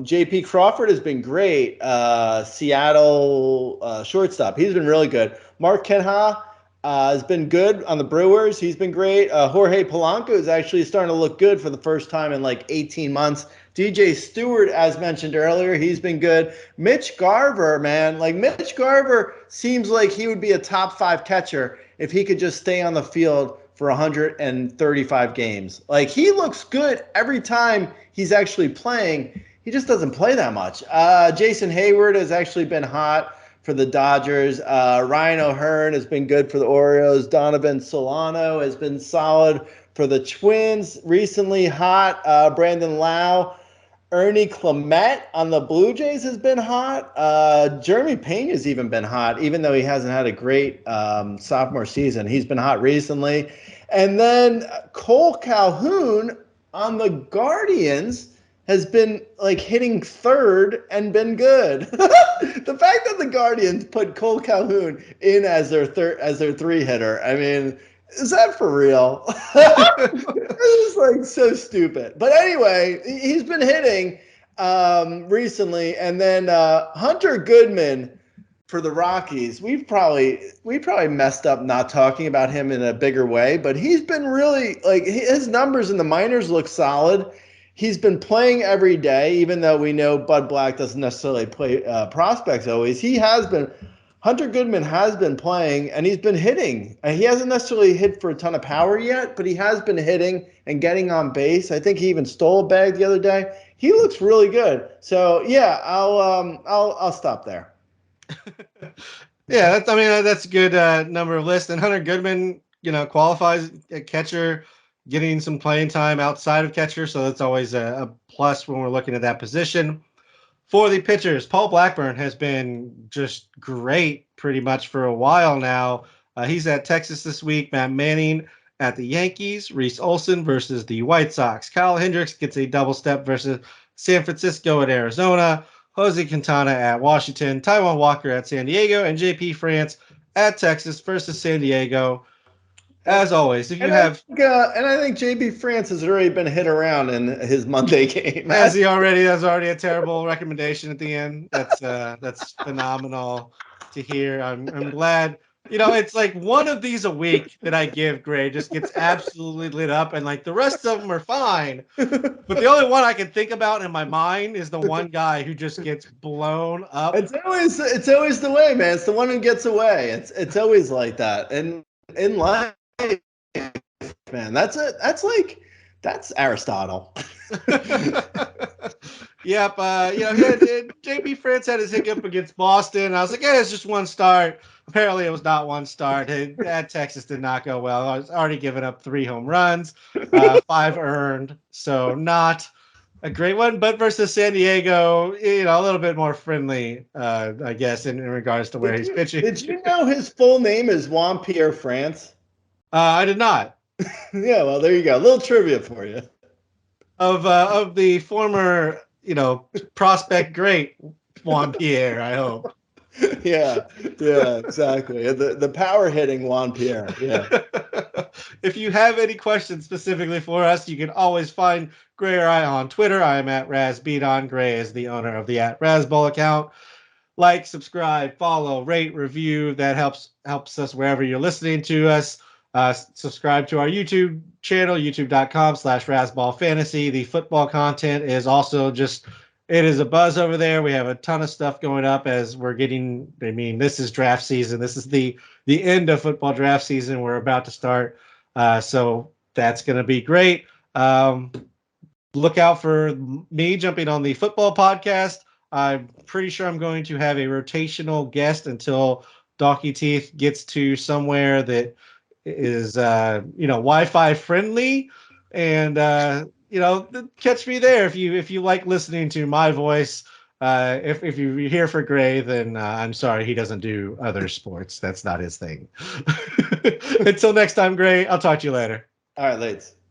J.P. Crawford has been great. Seattle shortstop. He's been really good. Mark Kenha has been good on the Brewers. He's been great. Jorge Polanco is actually starting to look good for the first time in like 18 months. DJ Stewart, as mentioned earlier, he's been good. Mitch Garver, man, like Mitch Garver seems like he would be a top 5 catcher if he could just stay on the field for 135 games. Like he looks good every time he's actually playing. He just doesn't play that much. Jason Hayward has actually been hot for the Dodgers. Ryan O'Hearn has been good for the Orioles. Donovan Solano has been solid for the Twins. Recently hot. Brandon Lau Ernie Clement on the Blue Jays has been hot. Jeremy Pena's even been hot, even though he hasn't had a great sophomore season. He's been hot recently. And then Cole Calhoun on the Guardians has been like hitting third and been good. The fact that the Guardians put Cole Calhoun in as their three hitter, I mean, is that for real? It's like so stupid. But anyway, he's been hitting recently, and then Hunter Goodman for the Rockies. We probably messed up not talking about him in a bigger way, but he's been really like his numbers in the minors look solid. He's been playing every day, even though we know Bud Black doesn't necessarily play prospects always. Hunter Goodman has been playing, and he's been hitting. He hasn't necessarily hit for a ton of power yet, but he has been hitting and getting on base. I think he even stole a bag the other day. He looks really good. So yeah, I'll stop there. Yeah, that's a good number of lists. And Hunter Goodman, qualifies at catcher, getting some playing time outside of catcher, so that's always a plus when we're looking at that position. For the pitchers, Paul Blackburn has been just great pretty much for a while now. He's at Texas this week. Matt Manning at the Yankees. Reese Olson versus the White Sox. Kyle Hendricks gets a double step versus San Francisco at Arizona. Jose Quintana at Washington. Taijuan Walker at San Diego. And JP France at Texas versus San Diego. As always, if you have... and I think JB France has already been hit around in his Monday game. That's already a terrible recommendation at the end. That's phenomenal to hear. I'm glad. It's like one of these a week that I give Gray just gets absolutely lit up, and like the rest of them are fine. But the only one I can think about in my mind is the one guy who just gets blown up. It's always the way, man. It's the one who gets away. It's always like that. And in life, man, that's Aristotle. Yep. JP France had his hiccup against Boston. I was like, it's just one start. Apparently, it was not one start. At Texas did not go well. I was already giving up 3 home runs, 5 earned, so not a great one. But versus San Diego, a little bit more friendly, I guess, in regards to where he's pitching. Did you know his full name is Juan Pierre France? I did not. Yeah, well, there you go. A little trivia for you. Of the former, prospect great Juan Pierre, I hope. Yeah, exactly. The power hitting Juan Pierre. Yeah. If you have any questions specifically for us, you can always find Gray or I on Twitter. I am at RazBeaton. Gray is the owner of the @RazBall account. Like, subscribe, follow, rate, review. That helps us wherever you're listening to us. Subscribe to our YouTube channel, youtube.com/RazBallFantasy. The football content is also it is a buzz over there. We have a ton of stuff going up as we're getting, this is draft season. This is the end of football draft season. We're about to start. So that's going to be great. Look out for me jumping on the football podcast. I'm pretty sure I'm going to have a rotational guest until Donkey Teeth gets to somewhere that is, Wi-Fi friendly, and, catch me there if you like listening to my voice. If you're here for Gray, then I'm sorry, he doesn't do other sports. That's not his thing. Until next time, Gray, I'll talk to you later. All right, Lates.